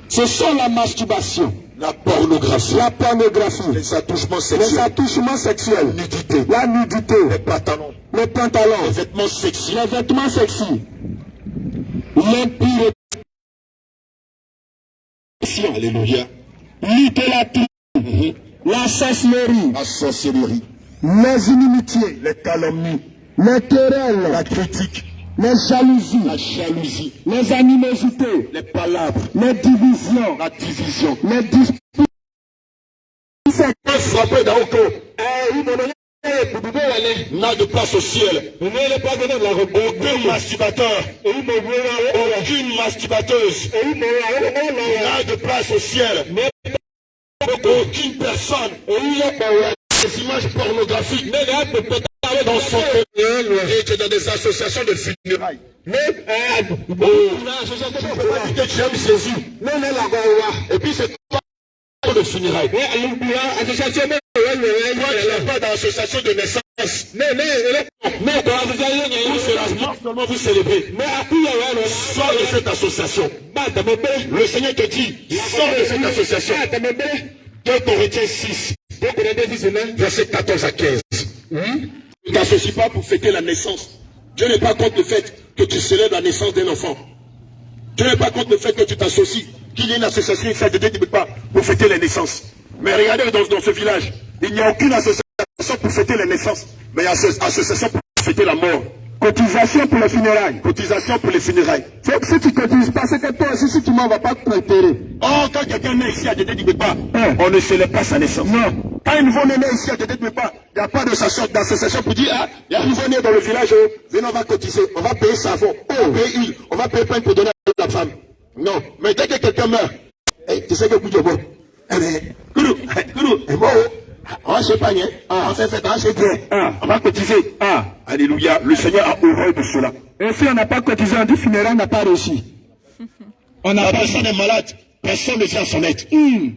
Ce sont la masturbation. La pornographie. La pornographie. Les attouchements sexuels. Les attouchements sexuels. Nudité. La nudité. Les pantalons. Les pantalons. Les vêtements sexy. Les vêtements sexy. L'impureté. Alléluia. L'idolâtrie. La sorcellerie. La sorcellerie. Les inimitiés. Les calomnies. Les querelles. La critique. les jalousies, la jalousie, les animosités, les palabres, les divisions, la division. les disputes. Frappé dans le corps. N'a de place au ciel. Aucun masturbateur, aucune masturbateuse n'a de place au ciel. Aucune personne, des images pornographiques dans son cœur. Et tu es dans des associations de funérailles. Tu peux pas dire que tu aimes Jésus. Et puis c'est pas de funérailles. Toi, tu n'es pas dans l'association de naissance. Seulement vous célébrez. Sors de cette association. Le Seigneur te dit, sors de cette association. 2 Corinthiens 6, verset 14 à 15. Ne t'associes pas pour fêter la naissance. Dieu n'est pas contre le fait que tu célèbres la naissance d'un enfant. Dieu n'est pas contre le fait que tu t'associes, qu'il y ait une association, une fête de Dieu qui ne peut pas pour fêter les naissances. Mais regardez dans ce village, il n'y a aucune association pour fêter les naissances, mais il y a une association pour fêter la mort. Cotisation pour les funérailles. Cotisation pour les funérailles. Faut que si tu cotises pas, c'est que toi aussi, si tu m'en vas pas te préparer. Oh, quand quelqu'un naît ici à Dédé-Dibépa, on ne célèbre pas sa naissance. Non. Quand un nouveau-né naît ici à Dédé-Dibépa, il n'y a pas d'association pour dire, ah, il y a un nouveau-né dans le village, venez, on va cotiser, on va payer savon, on va payer huile, on va payer pain pour donner à la femme. Non. Mais dès que quelqu'un meurt, tu sais que Boudjobo, Kourou, on va chez Pagné, on fait fête, on va chez Dieu, on va cotiser. Alléluia, le Seigneur a horreur de cela. Et si on n'a pas cotisé, on dit funérailles, on n'a pas réussi. La personne est malade, personne ne vient à son aide.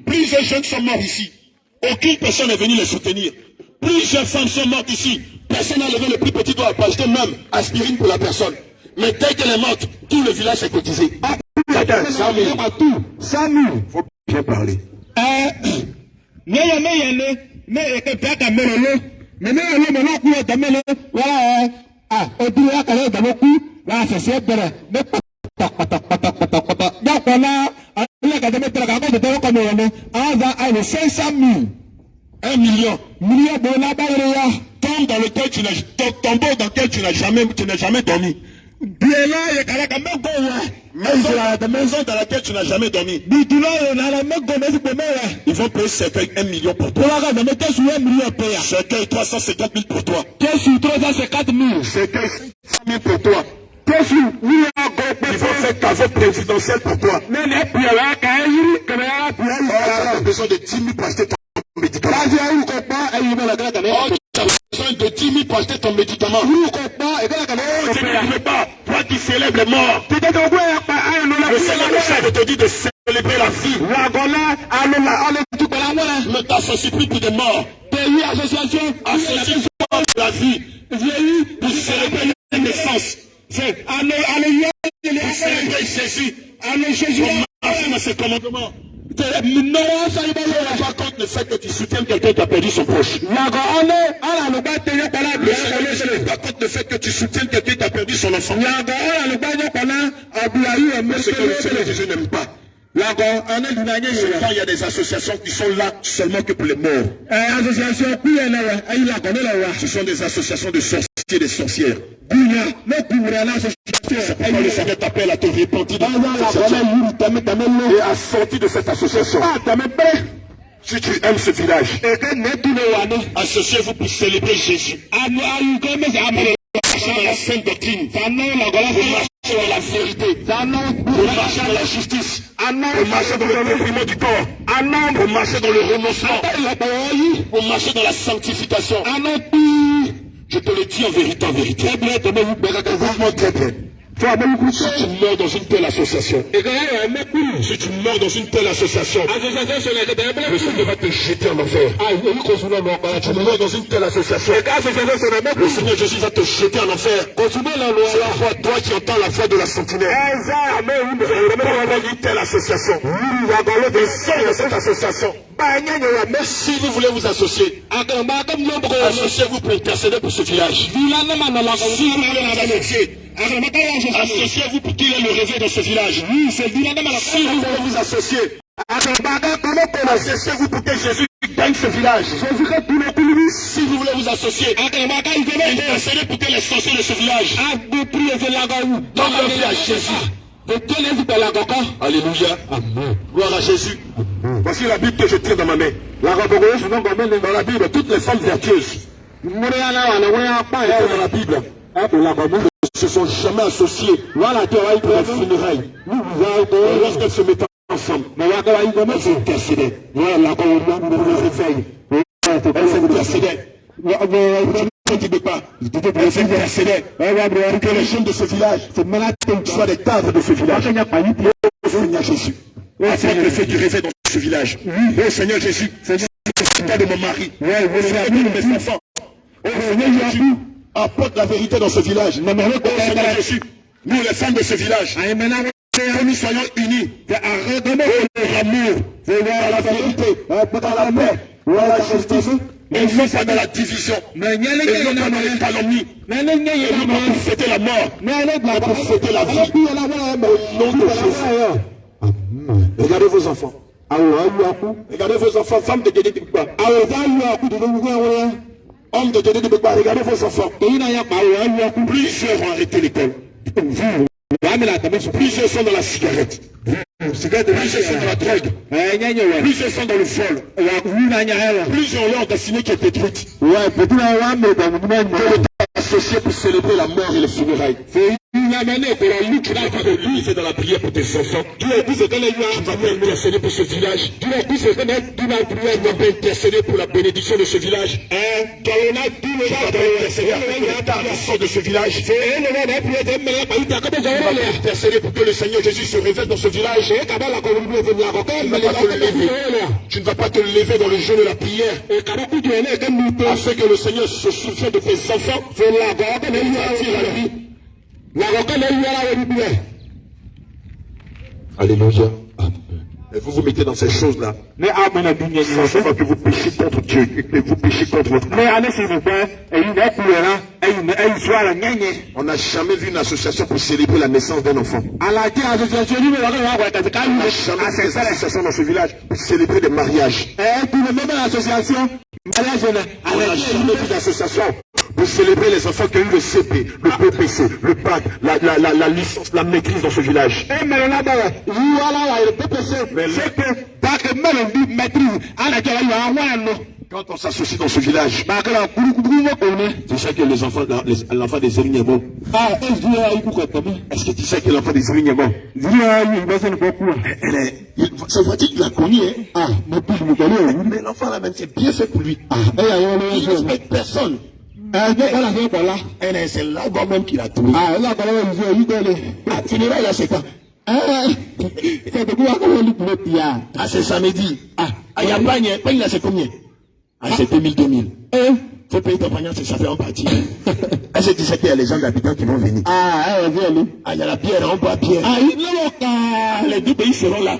Plusieurs jeunes sont morts ici. Aucune personne n'est venue les soutenir. Plusieurs femmes sont mortes ici. Personne n'a levé le plus petit doigt pour acheter même aspirine pour la personne. Mais dès qu'elle est morte, tout le village est cotisé. 100 000. 100 000. Faut bien parler. $1 million. Tombe dans lequel tu n'as jamais dormi. Maison dans laquelle tu n'as jamais dormi. Ils vont payer cercueil 1 million pour toi. Cercueil 350 000 pour toi. Cercueil 100 000 pour toi. Ils vont faire caveau présidentiel pour toi. Tu as besoin de 10 000 pour acheter ton médicament. Tu as besoin de 10 000 pour acheter ton médicament. Tu ne veux pas. Toi qui célèbres les morts. Le Seigneur nous te dit de célébrer la vie. Ne t'associe plus pour des morts. Associe-toi pour la vie. Pour célébrer la naissance. Pour célébrer Jésus. Marcher dans ses commandements. Tu n'es pas contre le fait que tu soutiennes quelqu'un qui a perdu son proche. Le Seigneur n'est pas contre le fait que tu soutiennes quelqu'un qui a perdu son enfant. Mais ce que le Seigneur Jésus n'aime pas. Il y a des associations qui sont là seulement que pour les morts. Ce sont des associations de sorciers et des sorcières. C'est pourquoi le Seigneur t'appelle à te repentir et à sortir de cette association. Si tu aimes ce village, associez-vous pour célébrer Jésus. Dans la sainte doctrine, pour marcher dans la vérité, pour marcher dans la justice, pour marcher dans le dévouement du corps, pour marcher dans le renoncement, pour marcher dans la sanctification. Je te le dis en vérité, en vérité. Si tu meurs dans une telle association, si tu meurs dans une telle association, le Seigneur va te jeter en enfer. Si tu meurs dans une telle association, le Seigneur Jésus va te jeter en enfer. Toi qui entends la voix de la sentinelle, une telle association, sors de cette association. Si vous voulez vous associer, associez-vous pour intercéder pour ce village. Si vous voulez vous associer, associez-vous pour qu'il ait le réveil dans ce village. Si vous voulez vous associer, associez-vous pour que Jésus gagne ce village. Si vous voulez vous associer, intercédez pour que les les sorciers de ce village. Donne leur vie à Jésus. Alléluia. Amen. Gloire à Jésus. Amen. Voici la Bible que je tiens dans ma main. Dans la Bible, toutes les femmes vertueuses dans la Bible ne se sont jamais associées pour les funérailles. Lorsqu'elles se mettaient ensemble, elles s'intercédaient pour le réveil. Elles s'intercédaient. Elles s'intercédaient pour que les jeunes de ce village soient des cadres de ce village. Seigneur Jésus, afin que le feu du réveil dans ce village. Oh Seigneur Jésus, c'est pas de mon mari, c'est de mes enfants. Oh Seigneur Jésus, apporte la vérité dans ce village. Oh Seigneur Jésus, nous les femmes de ce village, que nous soyons unis dans l'amour, dans la vérité, dans la paix, dans la justice. Et non pas dans la division, et non pas dans les calomnies, et non pas pour fêter la mort, mais pour fêter la vie. Au nom de Jésus. Regardez vos enfants. Regardez vos enfants, femmes de Guédé Dibouba. Hommes de Guédé Dibouba, regardez vos enfants. Plusieurs ont arrêté l'école. Plusieurs sont dans la cigarette. Plusieurs sont dans la drogue. Plusieurs sont dans le vol. Plusieurs ont destinée qui est détruite. Associé pour célébrer la mort et les funérailles. Tu es dans la prière pour tes enfants. Tu vas pas intercéder pour ce village. Tu vas pas intercéder pour la bénédiction de ce village. Tu vas pas intercéder pour la sort de ce village. Tu vas pas intercéder pour que le Seigneur Jésus se révèle dans ce village. Tu ne vas pas te lever dans le jeûne de la prière afin que le Seigneur se souvienne de tes enfants. Alléluia. Amen. Et vous vous mettez dans ces choses-là. Sans que vous péchez contre Dieu et vous péchez contre votre âme. On n'a jamais vu une association pour célébrer la naissance d'un enfant. On n'a jamais vu des associations dans ce village pour célébrer des mariages. On n'a jamais vu d'association pour célébrer les enfants qui ont eu le CP, le PPC, le bac, la licence, la maîtrise dans ce village. Quand on s'associe dans ce village, tu sais que l'enfant des Zéline est bon. Est-ce que tu sais que l'enfant des Zéline est bon? Ça veut dire qu'il a connu, hein? Mais l'enfant là même, c'est bien fait pour lui. Il ne respecte personne. C'est là-bas même qu'il a trouvé. Funérailles là, c'est quoi? C'est samedi. Il y a pas là, c'est combien? C'est 2000. Faut payer ton panier, ça fait en partie. Est-ce que tu sais qu'il y a les gens d'habitants qui vont venir? Il y a la bière, on boit bière. Les deux pays seront là.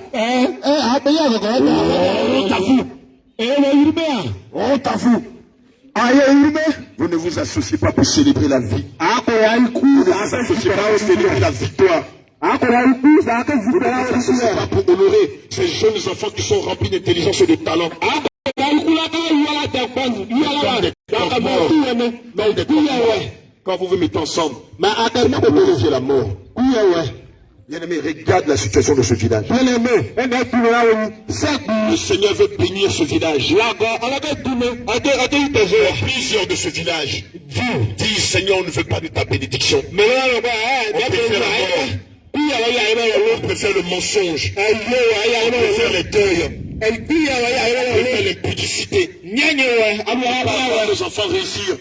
On t'avoue. Vous ne vous associez pas pour célébrer la vie. Vous ne vous associez pas pour célébrer la victoire. Vous ne vous associez pas pour honorer ces jeunes enfants qui sont remplis d'intelligence et de talent. Quand vous vous mettez ensemble, vous glorifiez la mort. Bien-aimé, regarde la situation de ce village. Le Seigneur veut bénir ce village. Plusieurs de ce village disent, Seigneur, on ne veut pas de ta bénédiction. On préfère la mort. On préfère le mensonge. On préfère les deuils. On préfère l'impudicité. Les enfants réussir.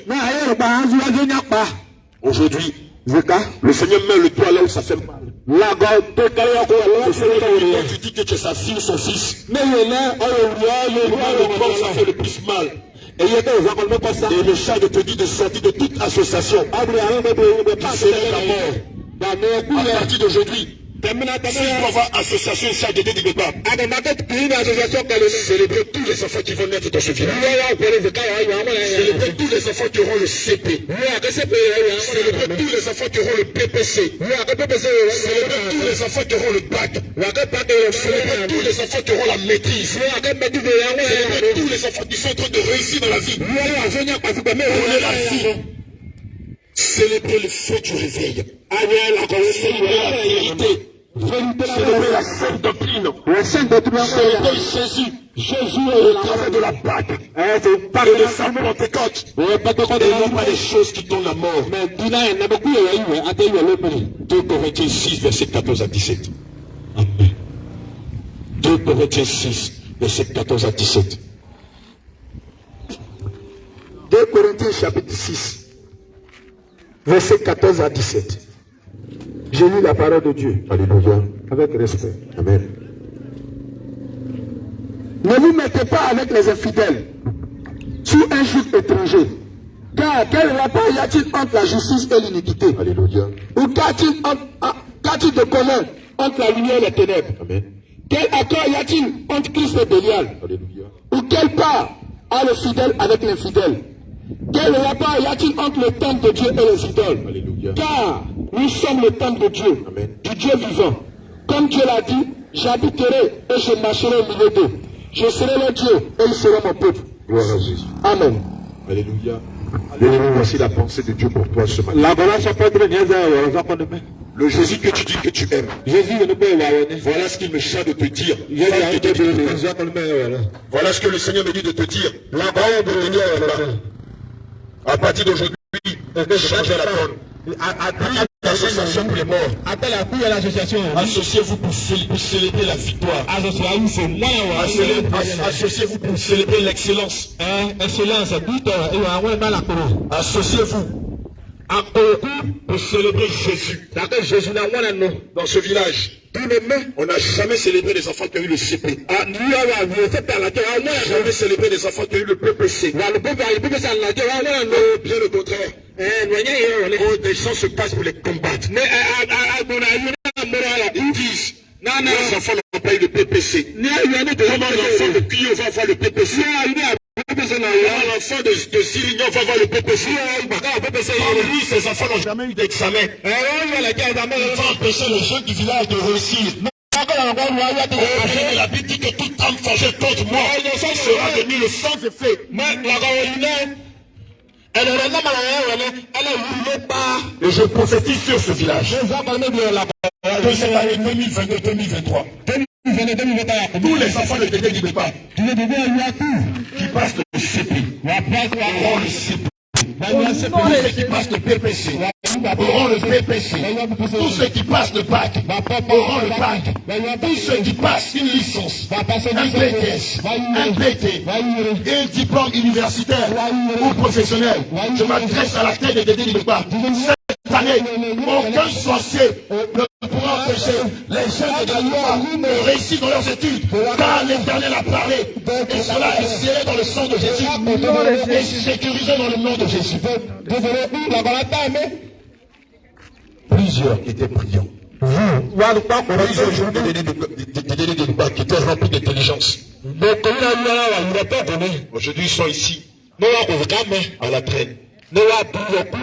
Aujourd'hui, le Seigneur met le doigt là où ça fait mal. Le Seigneur tu dis que tu es sa fille, son fils. Mais le doigt ça fait le plus mal. Et le chat te dit de sortir de toute association qui célèbre la mort. À partir d'aujourd'hui, si on va avoir association ici à Guédé Dibouba, célébrer tous les enfants qui vont naître dans ce village. Célébrer tous les enfants qui auront le CP. Célébrer tous les enfants qui auront le PPC. Célébrer tous les enfants qui auront le bac. Célébrer tous les enfants qui auront la maîtrise. Célébrer tous les enfants qui sont en train de réussir dans la vie. On est la vie. Célébrer le feu du réveil. Célébrer la vérité. Célébrer la sainte doctrine. Célébrer Jésus. Jésus est au travers de la Pâque. Et de sa Pentecôte. Et non pas des choses qui donnent la mort. 2 Corinthiens 6, verset 14 à 17. Amen. 2 Corinthiens 6, verset 14 à 17. 2 Corinthiens chapitre 6, verset 14 à 17. J'ai lu la parole de Dieu. Alléluia. Avec respect. Amen. Ne vous mettez pas avec les infidèles sous un joug étranger. Car quel rapport y a-t-il entre la justice et l'iniquité? Alléluia. Ou qu'a-t-il de commun entre la lumière et les ténèbres? Amen. Quel accord y a-t-il entre Christ et Bélial? Alléluia. Ou quelle part a le fidèle avec l'infidèle? Quel rapport y a-t-il entre le temple de Dieu et les idoles? Alléluia. Car nous sommes le temple de Dieu, Amen. du Dieu vivant. Comme Dieu l'a dit, j'habiterai et je marcherai au milieu d'eux. Je serai leur Dieu et ils seront mon peuple. Gloire à Jésus. Amen. Alléluia. Alléluia. Voici la pensée de Dieu pour toi ce matin. Le Jésus que tu dis que tu aimes. Voilà ce qu'il me chante de te dire. Voilà ce que le Seigneur me dit de te dire. À partir d'aujourd'hui, changez la donne. L'association pour les morts. Associez-vous pour célébrer la victoire. Associez-vous pour célébrer l'excellence. Associez-vous pour célébrer Jésus. Dans ce village, on n'a jamais célébré les enfants qui ont eu le CP. On n'a jamais célébré les enfants qui ont eu le PPC. Bien le contraire. Des gens se passent pour les combattre. Ils disent, les enfants n'ont pas eu le PPC. Comment l'enfant de Cuyo va avoir le PPC? L'enfant de Sirignon va voir le PPC. Lui, ses enfants n'ont jamais eu d'examen. On va empêcher les jeunes du village de réussir. La Bible dit que toute âme forgée contre moi sera devenue le sans effet. Et je prophétise sur ce village. De cette année 2022-2023. Tous les enfants ne dédient pas. Qui passent le CP. Auront le CP. Tous ceux qui passent le PPC auront le PPC. Tous ceux qui passent le bac auront le bac. Tous ceux qui passent une licence, un BTS, un BT, et un diplôme universitaire ou professionnel. Je m'adresse à la tête de Dédé Libépa. Cette année, aucun sorcier ne pourra empêcher les jeunes de Libépa de réussir dans leurs études. Car l'Éternel a parlé. Et cela est scellé dans le sang de Jésus. Et sécurisé dans le nom de Jésus. Plusieurs étaient brillants. Plusieurs jours de débat qui étaient remplis d'intelligence. Aujourd'hui, ils sont ici, à la traîne. En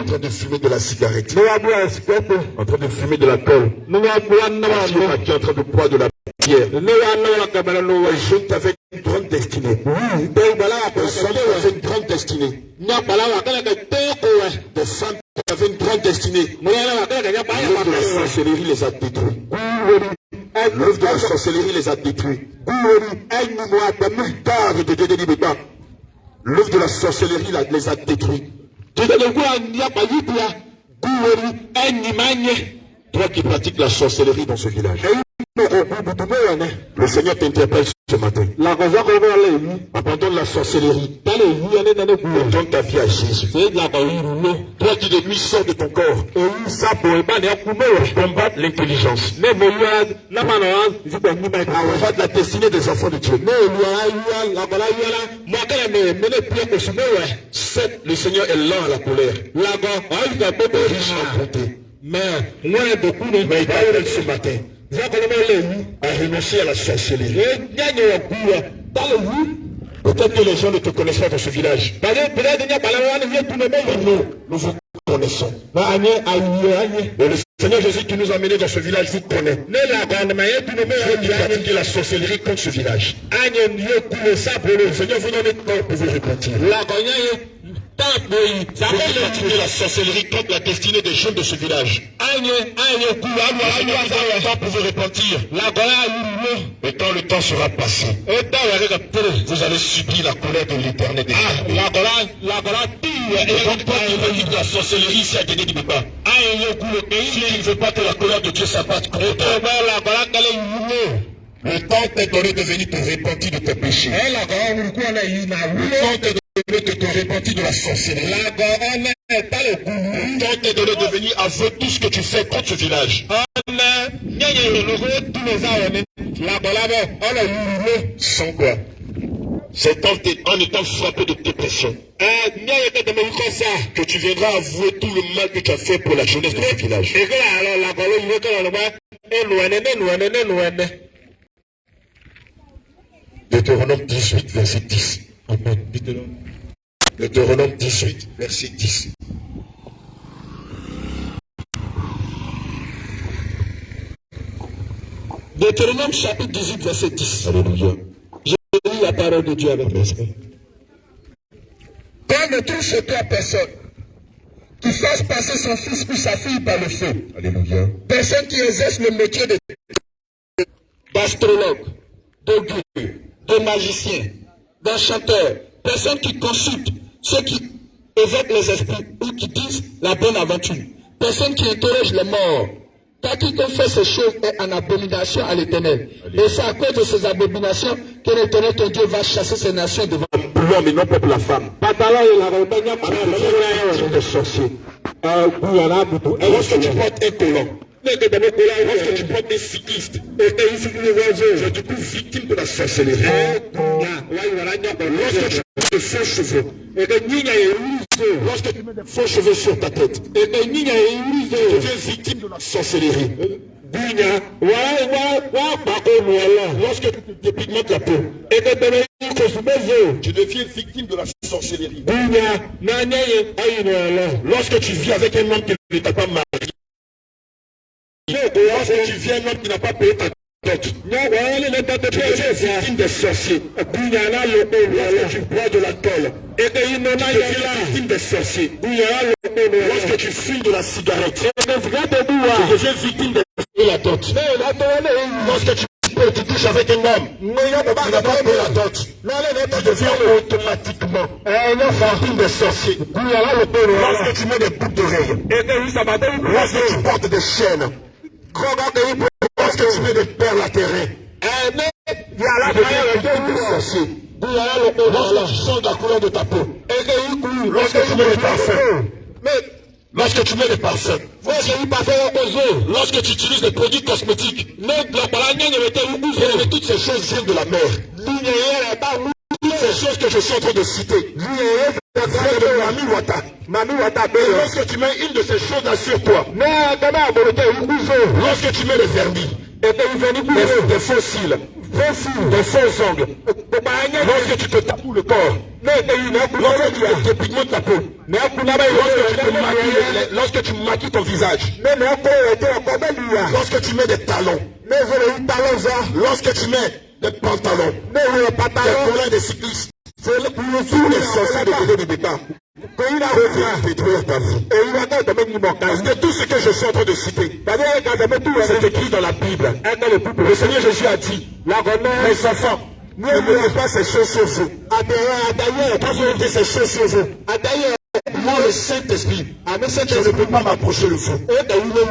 train de fumer de la cigarette. En train de fumer de la colle. Qui est en train de boire de la pierre. Un jeune qui avait une grande destinée. Des hommes qui avaient une grande destinée. Des femmes qui avaient une grande destinée. L'œuvre de la sorcellerie les a détruits. L'œuvre de la sorcellerie les a détruits. L'œuvre de la sorcellerie les a détruits. Toi qui pratiques la sorcellerie dans ce village, le Seigneur t'interpelle ce matin. Abandonne la sorcellerie. Donne ta vie à Jésus. Toi qui de nuit sors de ton corps. Combat l'intelligence. Combat la destinée des enfants de Dieu. Certes, le Seigneur est lent à la colère. Riche en bonté. Mais il t'appelle ce matin à renoncer à la sorcellerie. Peut-être que les gens ne te connaissent pas dans ce village. Nous vous connaissons. Et le Seigneur Jésus qui nous a amenés dans ce village vous connaît. Vous pratiquez la sorcellerie contre ce village. Le Seigneur vous donne le temps pour vous repentir. continuer la sorcellerie contre la destinée des jeunes de ce village. Vous vous repentir. Et quand le temps sera passé, vous allez subir la colère de l'Éternel. La sorcellerie, c'est à Dédé du Béba. Si tu ne veux pas que la colère de Dieu s'abatte contre toi, le temps t'est donné de venir te repentir de tes péchés. Le temps t'est donné de te repentir de la sorcellerie. Le temps t'est donné de venir avouer tout ce que tu fais contre ce village. Sans quoi? C'est en étant frappé de dépression que tu viendras avouer tout le mal que tu as fait pour la jeunesse de ce village. Deutéronome 18, verset 10. Amen. Deutéronome 18, verset 10. Deutéronome chapitre 18, verset 10. Alléluia. Je lis la parole de Dieu avec respect. Quand ne trouve chez toi personne qui fasse passer son fils ou sa fille par le feu. Alléluia. Personne qui exerce le métier d'astrologue, de guide, de magicien, d'un chanteur, personne qui consulte ceux qui évoquent les esprits ou qui disent la bonne aventure, personne qui interroge les morts, car quiconque fait ces choses est en abomination à l'Éternel. Et c'est à cause de ces abominations que l'Éternel ton Dieu va chasser ces nations devant l'homme et non pas pour la femme. De sorcier. Lorsque tu portes un collant, lorsque tu portes des cyclistes, je du coup victime de la sorcellerie. Lorsque tu mets de faux cheveux, lorsque tu mets de faux cheveux sur ta tête, tu deviens victime de la sorcellerie. Lorsque tu te dépigmentes la peau, tu deviens victime de la sorcellerie. Lorsque tu vis avec un homme qui ne t'a pas marié, lorsque tu vis un homme qui n'a pas payé ta dot, tu deviens victime des sorciers. Lorsque tu bois de l'alcool, tu deviens victime des sorciers. Lorsque tu fumes de la cigarette, tu deviens victime de la dot. Lorsque tu touches avec un homme qui n'a pas payé la dot, tu deviens automatiquement victime des sorciers. Lorsque tu mets des boucles d'oreilles, lorsque tu portes des chaînes, lorsque tu mets des perles à terre, lorsque tu sens la couleur de ta peau, lorsque tu mets des parfums, lorsque tu mets des parfums, lorsque tu utilises des produits cosmétiques, toutes ces choses viennent de la mer. Toutes ces choses que je suis en train de citer, lorsque tu mets une de ces choses-là sur toi, lorsque tu mets des vernis, des faux cils, des faux ongles, lorsque tu te tapoues le corps, lorsque tu te dépigmentes la peau, lorsque tu maquilles ton visage, lorsque tu mets des talons, lorsque tu mets des pantalons, des collants des cyclistes, tous les sorciers de Dédé du Béba peuvent détruire ta vie. Parce que tout ce que je suis en train de citer, c'est écrit dans la Bible. Le Seigneur Jésus a dit, mes enfants, ne mettez pas ces choses sur vous. Quand vous mettez ces choses sur vous, moi le Saint-Esprit, je ne peux pas m'approcher de vous.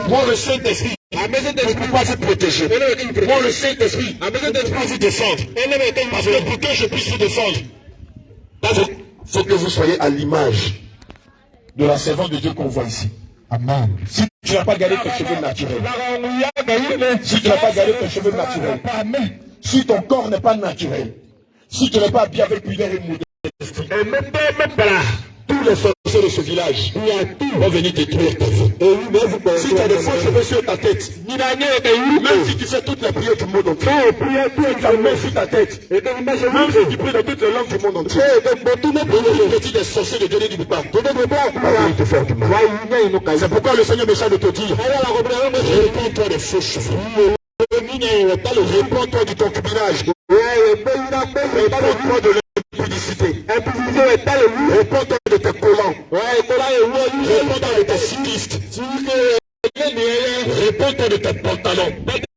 Moi le Saint-Esprit, je ne peux pas vous protéger. Moi le Saint-Esprit, je ne peux pas vous défendre. Parce que pour que je puisse vous défendre, il faut que vous soyez à l'image de la servante de Dieu qu'on voit ici. Amen. Si tu n'as pas gardé tes cheveux naturels, si tu n'as pas gardé tes cheveux naturels, si ton corps n'est pas naturel, si tu n'es pas habillé avec pudeur et modestie, et même tous les sorciers de ce village vont venir détruire ta vie. Si tu as des faux cheveux sur ta tête, même si tu fais toutes les prières du monde entier, tu as même sur ta tête, même si tu pries dans toutes les langues du monde entier, tu des sorciers de Dédé du Béba, te faire du mal. C'est pourquoi le Seigneur me charge de te dire, répands-toi des faux cheveux. Répands-toi du concubinage. Répands-toi de l'impudicité. Répands-toi de tes collants. Réponds-toi de ta cycliste. Réponds-toi de tes pantalons.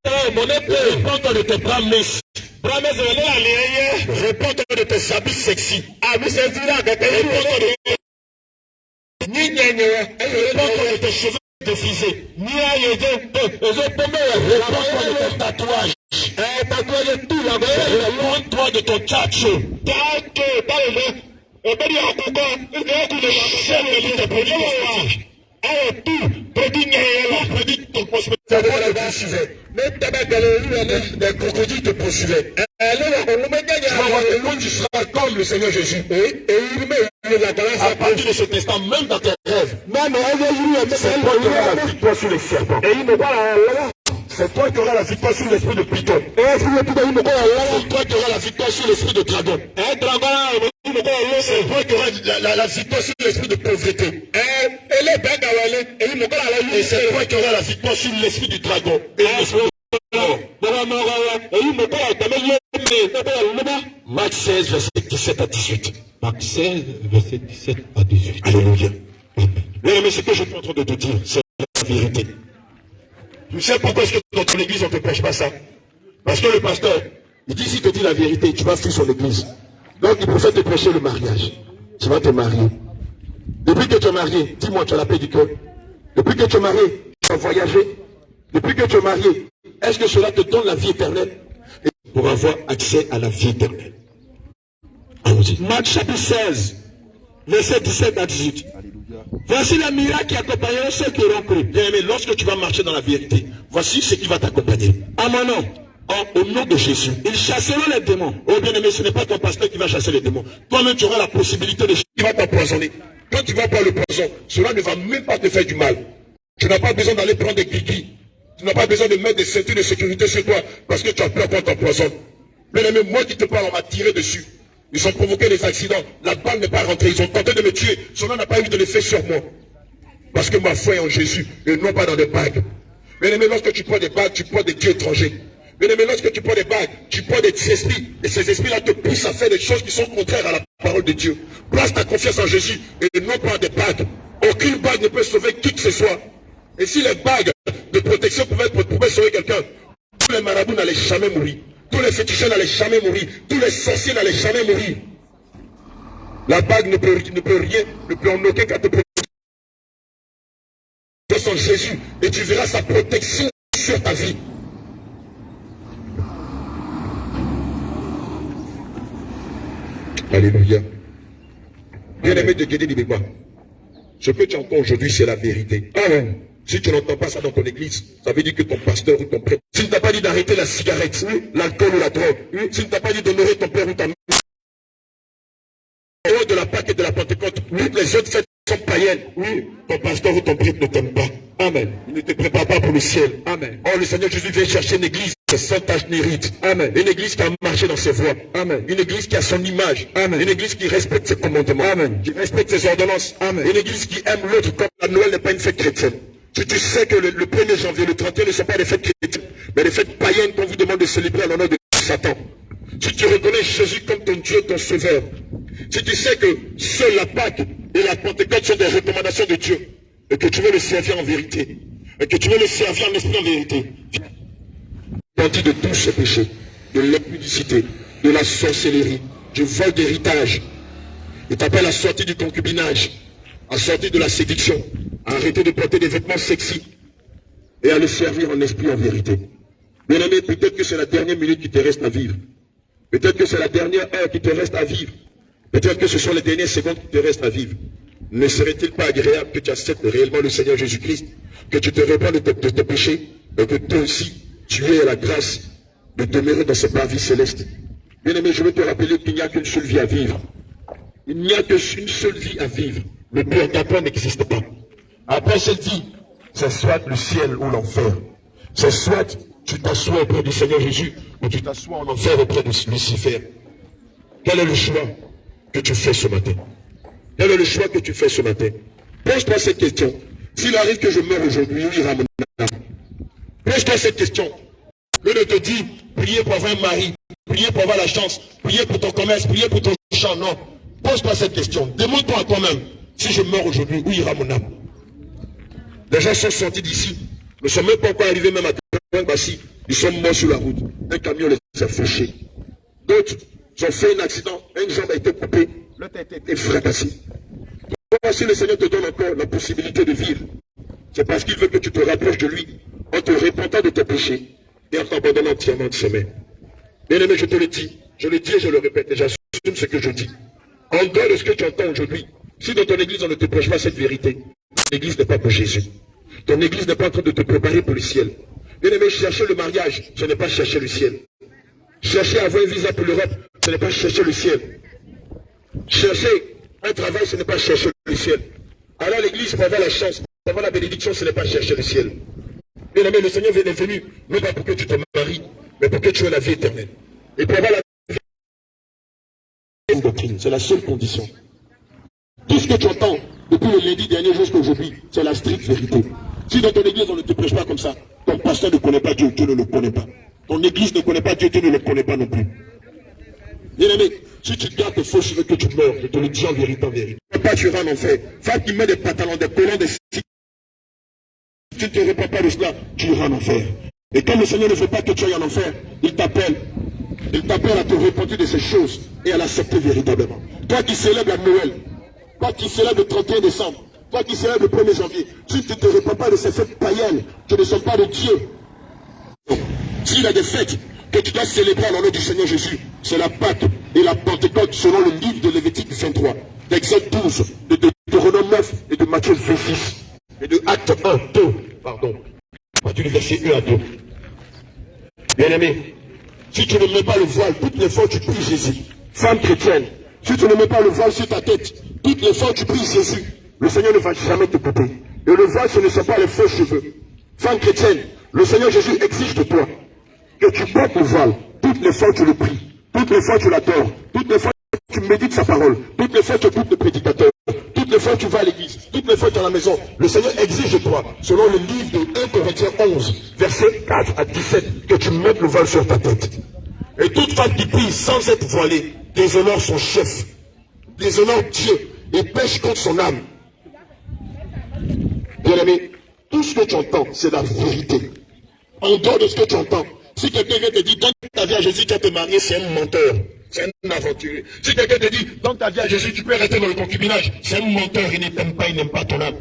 Réponds-toi de tes bras minces. Réponds-toi de tes habits sexy. Réponds-toi de tes cheveux défrisés. Réponds-toi de tes tatouages. Réponds-toi de ton tchatcho. Des crocodiles te poursuivaient. Tu seras comme le Seigneur Jésus. À partir de cet instant, même dans tes rêves, c'est toi qui auras la victoire sur les serpents. C'est toi qui auras la victoire sur l'esprit de Python. C'est toi qui auras la victoire sur l'esprit de dragon. C'est toi qui auras la victoire sur l'esprit de pauvreté. Et c'est toi qui auras la victoire sur l'esprit du dragon. Marc 16, verset 17 à 18. Marc 16, verset 17 à 18. Alléluia. Mais ce que je suis en train de te dire, c'est la vérité. Tu sais pourquoi est-ce que dans ton église on ne te prêche pas ça? Parce que le pasteur, il dit s'il te dit la vérité, tu vas fuir son église. Donc il préfère te prêcher le mariage. Tu vas te marier. Depuis que tu es marié, dis-moi, tu as la paix du cœur. Depuis que tu es marié, tu as voyagé. Depuis que tu es marié, est-ce que cela te donne la vie éternelle? Et pour avoir accès à la vie éternelle. Allons-y. Marc chapitre 16, verset 17 à 18. Voici les miracles qui accompagneront ceux qui auront cru. Bien aimé, lorsque tu vas marcher dans la vérité, voici ce qui va t'accompagner. À mon nom, Au nom de Jésus. ils chasseront les démons. Oh bien aimé, ce n'est pas ton pasteur qui va chasser les démons. Toi-même, tu auras la possibilité de... Il va t'empoisonner. Quand tu vas boire le poison, cela ne va même pas te faire du mal. Tu n'as pas besoin d'aller prendre des guigui. Tu n'as pas besoin de mettre des ceintures de sécurité sur toi parce que tu as peur qu'on t'empoisonne. Bien aimé, moi qui te parle, on m'a tiré dessus. Ils ont provoqué des accidents. La balle n'est pas rentrée. Ils ont tenté de me tuer. Cela n'a pas eu de l'effet sur moi. Parce que ma foi est en Jésus et non pas dans des bagues. Bien aimé, lorsque tu prends des bagues, tu prends des dieux étrangers. Bien aimé, lorsque tu prends des bagues, tu prends des esprits. Et ces esprits-là te poussent à faire des choses qui sont contraires à la parole de Dieu. Place ta confiance en Jésus et non pas des bagues. Aucune bague ne peut sauver qui que ce soit. Et si les bagues de protection pouvaient sauver quelqu'un, tous les marabouts n'allaient jamais mourir. Tous les féticheurs n'allaient jamais mourir. Tous les sorciers n'allaient jamais mourir. La bague ne peut en aucun cas te protéger. En Jésus et tu verras sa protection sur ta vie. Alléluia. Bien-aimé de Guédé Libéba, ce que tu entends aujourd'hui, c'est la vérité. Amen. Si tu n'entends pas ça dans ton église, ça veut dire que ton pasteur ou ton prêtre, s'il ne t'a pas dit d'arrêter la cigarette, l'alcool ou la drogue, s'il ne t'a pas dit d'honorer ton père ou ta mère, de la Pâque et de la Pentecôte, toutes les autres fêtes sont païennes, ton pasteur ou ton prêtre ne t'aime pas. Amen. Il ne te prépare pas pour le ciel. Amen. Oh, le Seigneur Jésus vient chercher une église sans tache ni ride. Amen. Une église qui a marché dans ses voies. Amen. Une église qui a son image. Amen. Une église qui respecte ses commandements. Amen. Qui respecte ses ordonnances. Amen. Une église qui aime l'autre comme la Noël n'est pas une fête chrétienne. Tu sais que le 1er janvier, le 31 ne sont pas des fêtes chrétiennes, mais des fêtes païennes qu'on vous demande de célébrer à l'honneur de Satan. Si tu reconnais Jésus comme ton Dieu, ton Sauveur, si tu sais que seule la Pâque et la Pentecôte sont des recommandations de Dieu, et que tu veux le servir en vérité, et que tu veux le servir en esprit en vérité, pentis de tous ces péchés, de l'impudicité, de la sorcellerie, du vol d'héritage. Il t'appelle à sortir du concubinage, à sortir de la séduction, à arrêter de porter des vêtements sexy et à le servir en esprit en vérité. Bien aimé, peut-être que c'est la dernière minute qui te reste à vivre. Peut-être que c'est la dernière heure qui te reste à vivre. Peut-être que ce sont les dernières secondes qui te restent à vivre. Ne serait-il pas agréable que tu acceptes réellement le Seigneur Jésus-Christ, que tu te répands de tes péchés, et que toi aussi, tu aies la grâce de demeurer dans ce paradis céleste. Bien aimé, je veux te rappeler qu'il n'y a qu'une seule vie à vivre. Il n'y a qu'une seule vie à vivre. Le purgatoire n'existe pas. Après cette vie, c'est soit le ciel ou l'enfer. C'est soit tu t'assois auprès du Seigneur Jésus, ou tu t'assois en enfer auprès de Lucifer. Quel est le choix que tu fais ce matin? Quel est le choix que tu fais ce matin? Pose-toi cette question. S'il arrive que je meure aujourd'hui, où ira mon âme? Pose-toi cette question. Que de te dire, priez pour avoir un mari, priez pour avoir la chance, priez pour ton commerce, priez pour ton champ. Non. Pose-toi cette question. Demande-toi à toi-même. Si je meurs aujourd'hui, où ira mon âme? Les gens sont sortis d'ici. Nous ne sommes même pas encore arrivés même à Bassi. Ils sont morts sur la route. Un camion les a fauchés. D'autres ont fait un accident. Une jambe a été coupée. L'autre a été fracassée. Pourquoi si le Seigneur te donne encore la possibilité de vivre? C'est parce qu'il veut que tu te rapproches de lui en te repentant de tes péchés et en t'abandonnant entièrement de ses mains. Bien aimé, je te le dis et je le répète, et j'assume ce que je dis. En dehors de ce que tu entends aujourd'hui, si dans ton église on ne te prêche pas cette vérité, l'église n'est pas pour Jésus. Ton église n'est pas en train de te préparer pour le ciel. Bien aimé, chercher le mariage, ce n'est pas chercher le ciel. Chercher à avoir un visa pour l'Europe, ce n'est pas chercher le ciel. Chercher un travail, ce n'est pas chercher le ciel. Alors à l'église, pour avoir la chance, pour avoir la bénédiction, ce n'est pas chercher le ciel. Bien aimé, le Seigneur est venu, non pas pour que tu te maries, mais pour que tu aies la vie éternelle. Et pour avoir la vie doctrine, c'est la seule condition. Tout ce que tu entends depuis le lundi dernier jusqu'à aujourd'hui, c'est la stricte vérité. Si dans ton église on ne te prêche pas comme ça, ton pasteur ne connaît pas Dieu, Dieu ne le connaît pas. Ton église ne connaît pas Dieu, Dieu ne le connaît pas non plus. Bien aimé, si tu gardes tes faux cheveux que tu meurs, je te le dis en vérité, en vérité. Pas tu iras en enfer. Femme qui met des pantalons, des collants, des si tu ne te répands pas de cela, tu iras en enfer. Et quand le Seigneur ne veut pas que tu ailles en enfer, il t'appelle. Il t'appelle à te repentir de ces choses et à l'accepter véritablement. Toi qui célèbres la Noël, toi qui célèbres le 31 décembre, toi qui célèbres le 1er janvier, si tu ne te répands pas de ces fêtes païennes, tu ne sens pas de Dieu. S'il y a des fêtes que tu dois célébrer en l'honneur du Seigneur Jésus, c'est la Pâque et la Pentecôte selon le livre de Lévitique 23, d'Exode 12, de Deutéronome 9 et de Matthieu 26, et de Acte 1, 2, pardon, à partir du verset 1 à 2. Bien aimé, si tu ne mets pas le voile, toutes les fois tu pries Jésus, femme chrétienne, si tu ne mets pas le voile sur ta tête, toutes les fois tu pries Jésus, le Seigneur ne va jamais te couper. Et le voile, ce ne sont pas les faux cheveux. Femme chrétienne, le Seigneur Jésus exige de toi que tu portes le voile. Toutes les fois tu le pries, toutes les fois tu l'adores, toutes les fois tu médites sa parole, toutes les fois tu écoutes le prédicateur, toutes les fois tu vas à l'église, toutes les fois tu es à la maison. Le Seigneur exige de toi, selon le livre de 1 Corinthiens 11, versets 4 à 17, que tu mettes le voile sur ta tête. Et toute femme qui prie sans être voilée déshonore son chef, déshonore Dieu et pêche contre son âme. Bien aimé, tout ce que tu entends, c'est la vérité. En dehors de ce que tu entends, si quelqu'un vient te dire, donne ta vie à Jésus, tu vas te marier, c'est un menteur, c'est un aventurier. Si quelqu'un te dit, donne ta vie à Jésus, tu peux rester dans le concubinage, c'est un menteur, il ne t'aime pas, il n'aime pas ton âme.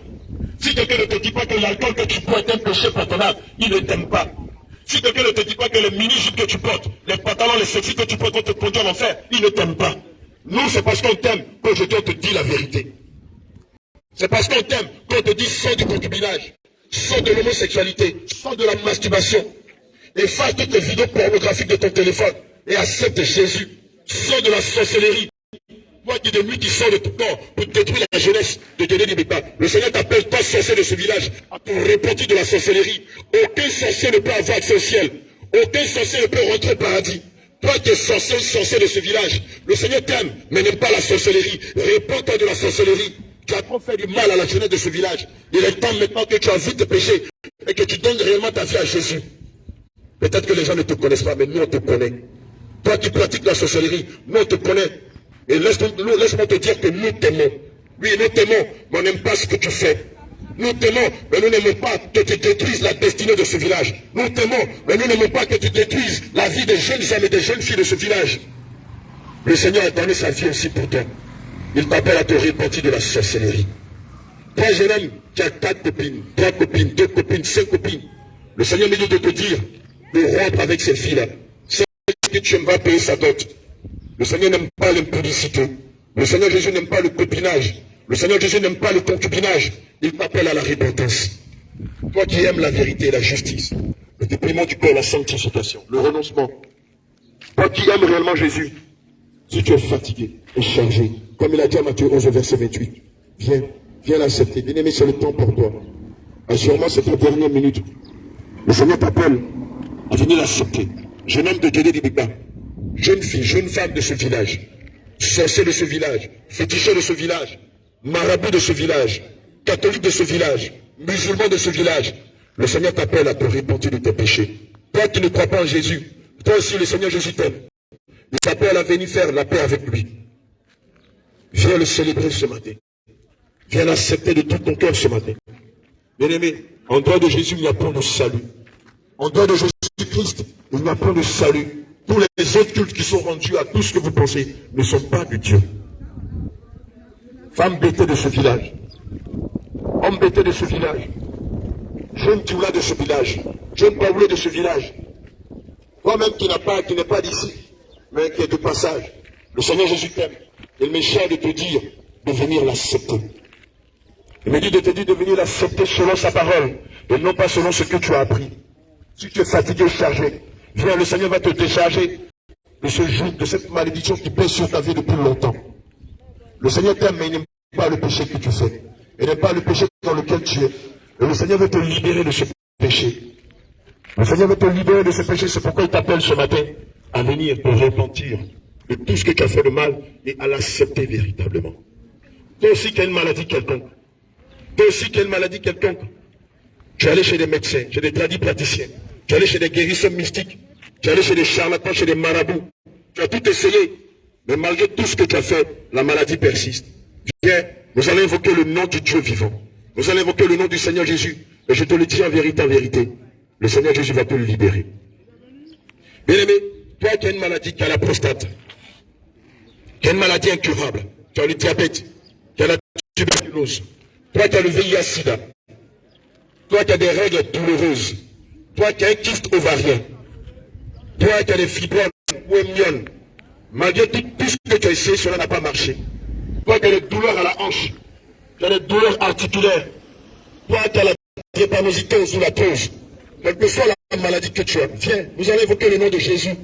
Si quelqu'un ne te dit pas que l'alcool que tu bois est un péché pour ton âme, il ne t'aime pas. Si quelqu'un ne te dit pas que les mini-jupes que tu portes, les pantalons, les sexy que tu portes vont te conduire en enfer, il ne t'aime pas. Nous, c'est parce qu'on t'aime qu'aujourd'hui on te dit la vérité. C'est parce qu'on t'aime qu'on te dit sors du concubinage, sors de l'homosexualité, sors de la masturbation, efface toutes les vidéos pornographiques de ton téléphone et accepte Jésus. Sors de la sorcellerie. Toi qui de nuit qui sors de ton corps pour détruire la jeunesse de Dieu des Bépas. Le Seigneur t'appelle, toi sorcier de ce village, à te repentir de la sorcellerie. Aucun sorcier ne peut avoir accès au ciel. Aucun sorcier ne peut rentrer au paradis. Toi qui es sorcier de ce village, le Seigneur t'aime, mais n'aime pas la sorcellerie. Réponds-toi de la sorcellerie. Tu as trop fait du mal à la jeunesse de ce village. Il est temps maintenant que tu avoues tes péchés et que tu donnes réellement ta vie à Jésus. Peut-être que les gens ne te connaissent pas, mais nous on te connaît. Toi qui pratiques la sorcellerie, nous on te connaît. Et laisse-moi te dire que nous t'aimons. Oui, nous t'aimons, mais on n'aime pas ce que tu fais. Nous t'aimons, mais nous n'aimons pas que tu détruises la destinée de ce village. Nous t'aimons, mais nous n'aimons pas que tu détruises la vie des jeunes hommes et des jeunes filles de ce village. Le Seigneur a donné sa vie aussi pour toi. Il t'appelle à te repentir de la sorcellerie. Toi, jeune homme qui a 4 copines, 3 copines, 2 copines, 5 copines, le Seigneur me dit de te dire de rompre avec ces filles-là. C'est que tu vas payer sa dot. Le Seigneur n'aime pas l'impudicité. Le Seigneur Jésus n'aime pas le copinage. Le Seigneur Jésus n'aime pas le concubinage. Il t'appelle à la repentance. Toi qui aimes la vérité et la justice, le dépouillement du corps, la sanctification, le renoncement. Toi qui aimes réellement Jésus, si tu es fatigué et chargé, comme il a dit à Matthieu 11, verset 28, viens l'accepter. Bien-aimé, c'est le temps pour toi. Assurément, c'est ta dernière minute. Le Seigneur t'appelle à venir l'accepter. Jeune homme de Dieu Dibika, jeune fille, jeune femme de ce village, sorcier de ce village, féticheur de ce village, marabout de ce village, catholique de ce village, musulman de ce village. Le Seigneur t'appelle à te repentir de tes péchés. Toi qui ne crois pas en Jésus, toi aussi le Seigneur Jésus t'aime. Il t'appelle à venir faire la paix avec lui. Viens le célébrer ce matin. Viens l'accepter de tout ton cœur ce matin. Bien-aimé, en dehors de Jésus, il n'y a point de salut. En dehors de Jésus-Christ, il n'y a point de salut. Tous les autres cultes qui sont rendus à tout ce que vous pensez ne sont pas de Dieu. Femme bêtée de ce village. Homme bêté de ce village. Jeune Tioula de ce village. Jeune Baoulé de ce village. Toi-même qui n'est pas d'ici, mais qui est de passage. Le Seigneur Jésus t'aime. Il me cherche de te dire de venir l'accepter. Il me dit de te dire de venir l'accepter selon sa parole et non pas selon ce que tu as appris. Si tu es fatigué et chargé, viens, le Seigneur va te décharger de ce joug, de cette malédiction qui pèse sur ta vie depuis longtemps. Le Seigneur t'aime, mais il n'aime pas le péché que tu fais. Il n'aime pas le péché dans lequel tu es. Et le Seigneur veut te libérer de ce péché. Le Seigneur veut te libérer de ce péché. C'est pourquoi il t'appelle ce matin à venir te repentir de tout ce que tu as fait de mal et à l'accepter véritablement. Toi aussi qui as une maladie quelconque. Toi aussi qui as une maladie quelconque. Tu es allé chez des médecins, chez des tradipraticiens. Tu es allé chez des guérisseurs mystiques. Tu es allé chez des charlatans, chez des marabouts. Tu as tout essayé. Mais malgré tout ce que tu as fait, la maladie persiste. Viens, nous allons invoquer le nom du Dieu vivant. Nous allons invoquer le nom du Seigneur Jésus. Et je te le dis en vérité, le Seigneur Jésus va te le libérer. Bien-aimé, toi qui as une maladie, qui a la prostate, qui a une maladie incurable, tu as le diabète, qui a la tuberculose, toi qui as le VIH-Sida, toi qui as des règles douloureuses, toi qui as un kyste ovarien, toi qui as des fibroses ou un myome, malgré tout ce que tu as essayé, cela n'a pas marché. Toi qui as des douleurs à la hanche, tu as des douleurs articulaires, toi qui as la drépanocytose ou la tose, quelle que soit la maladie que tu as, viens, nous allons évoquer le nom de Jésus.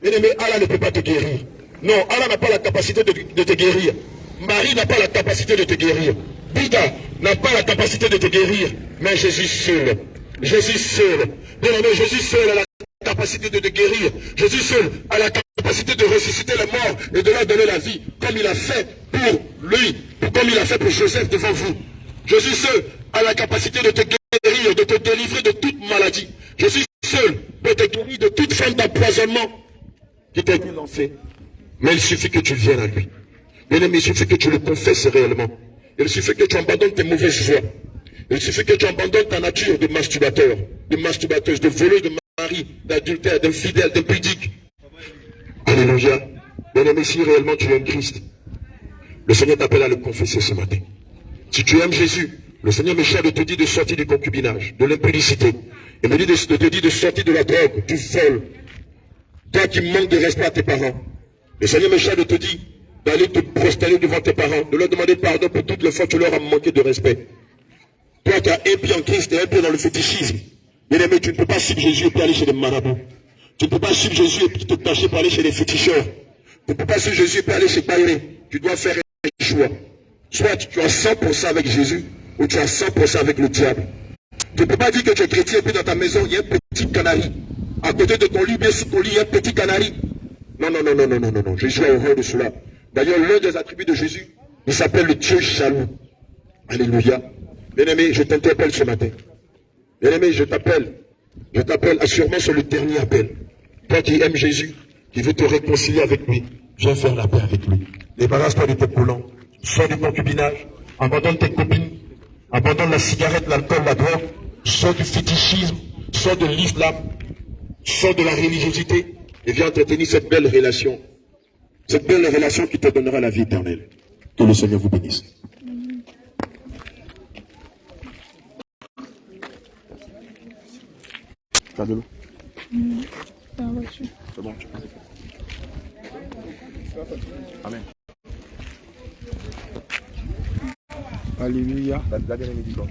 Bien-aimé, Allah ne peut pas te guérir. Non, Allah n'a pas la capacité de te guérir. Marie n'a pas la capacité de te guérir. Bouddha n'a pas la capacité de te guérir. Mais Jésus seul. Jésus seul. Bien-aimé, Jésus seul a la capacité de te guérir. Jésus seul a la capacité de ressusciter les morts et de leur donner la vie, comme il a fait pour lui, comme il a fait pour Joseph devant vous. Jésus seul a la capacité de te guérir, de te délivrer de toute maladie. Jésus seul peut te guérir de toute forme d'empoisonnement qui t'a été lancé. Mais il suffit que tu viennes à lui. Bien-aimé, il suffit que tu le confesses réellement. Il suffit que tu abandonnes tes mauvaises voies. Il suffit que tu abandonnes ta nature de masturbateur, de masturbateuse, de voleuse, de mari, d'adultère, d'infidèle, d'impudique. Alléluia. Bien-aimé, si réellement tu aimes Christ, le Seigneur t'appelle à le confesser ce matin. Si tu aimes Jésus, le Seigneur me cherche de te dire de sortir du concubinage, de l'impudicité. Il me dit de te dire de sortir de la drogue, du vol. Toi qui manques de respect à tes parents. Le Seigneur me cherche de te dire d'aller te prosterner devant tes parents, de leur demander pardon pour toutes les fois que tu leur as manqué de respect. Toi qui as un pied en Christ et un pied dans le fétichisme. Bien-aimé, tu ne peux pas suivre Jésus et puis aller chez les marabouts. Tu ne peux pas suivre Jésus et puis te cacher pour aller chez les féticheurs. Tu ne peux pas suivre Jésus et puis aller chez Bayré. Tu dois faire un choix. Soit tu as 100% avec Jésus, ou tu as 100% avec le diable. Tu ne peux pas dire que tu es chrétien et puis dans ta maison, il y a un petit canari. À côté de ton lit, bien sous ton lit, il y a un petit canari. Non, non, non, non, non, non, non, non. Jésus a horreur de cela. D'ailleurs, l'un des attributs de Jésus, il s'appelle le Dieu jaloux. Alléluia. Bien-aimé, je t'interpelle ce matin. Bien-aimé, je t'appelle. Je t'appelle assurément sur le dernier appel. Toi qui aimes Jésus, qui veut te réconcilier avec lui, viens faire la paix avec lui. Débarrasse-toi de tes collants. Sors du concubinage. Abandonne tes copines. Abandonne la cigarette, l'alcool, la drogue. Sors du fétichisme. Sors de l'islam. Sors de la religiosité. Et viens entretenir cette belle relation. Cette belle relation qui te donnera la vie éternelle. Que le Seigneur vous bénisse. Tu as de l'eau? C'est bon, tu peux. Amen. Alléluia. La dernière médication.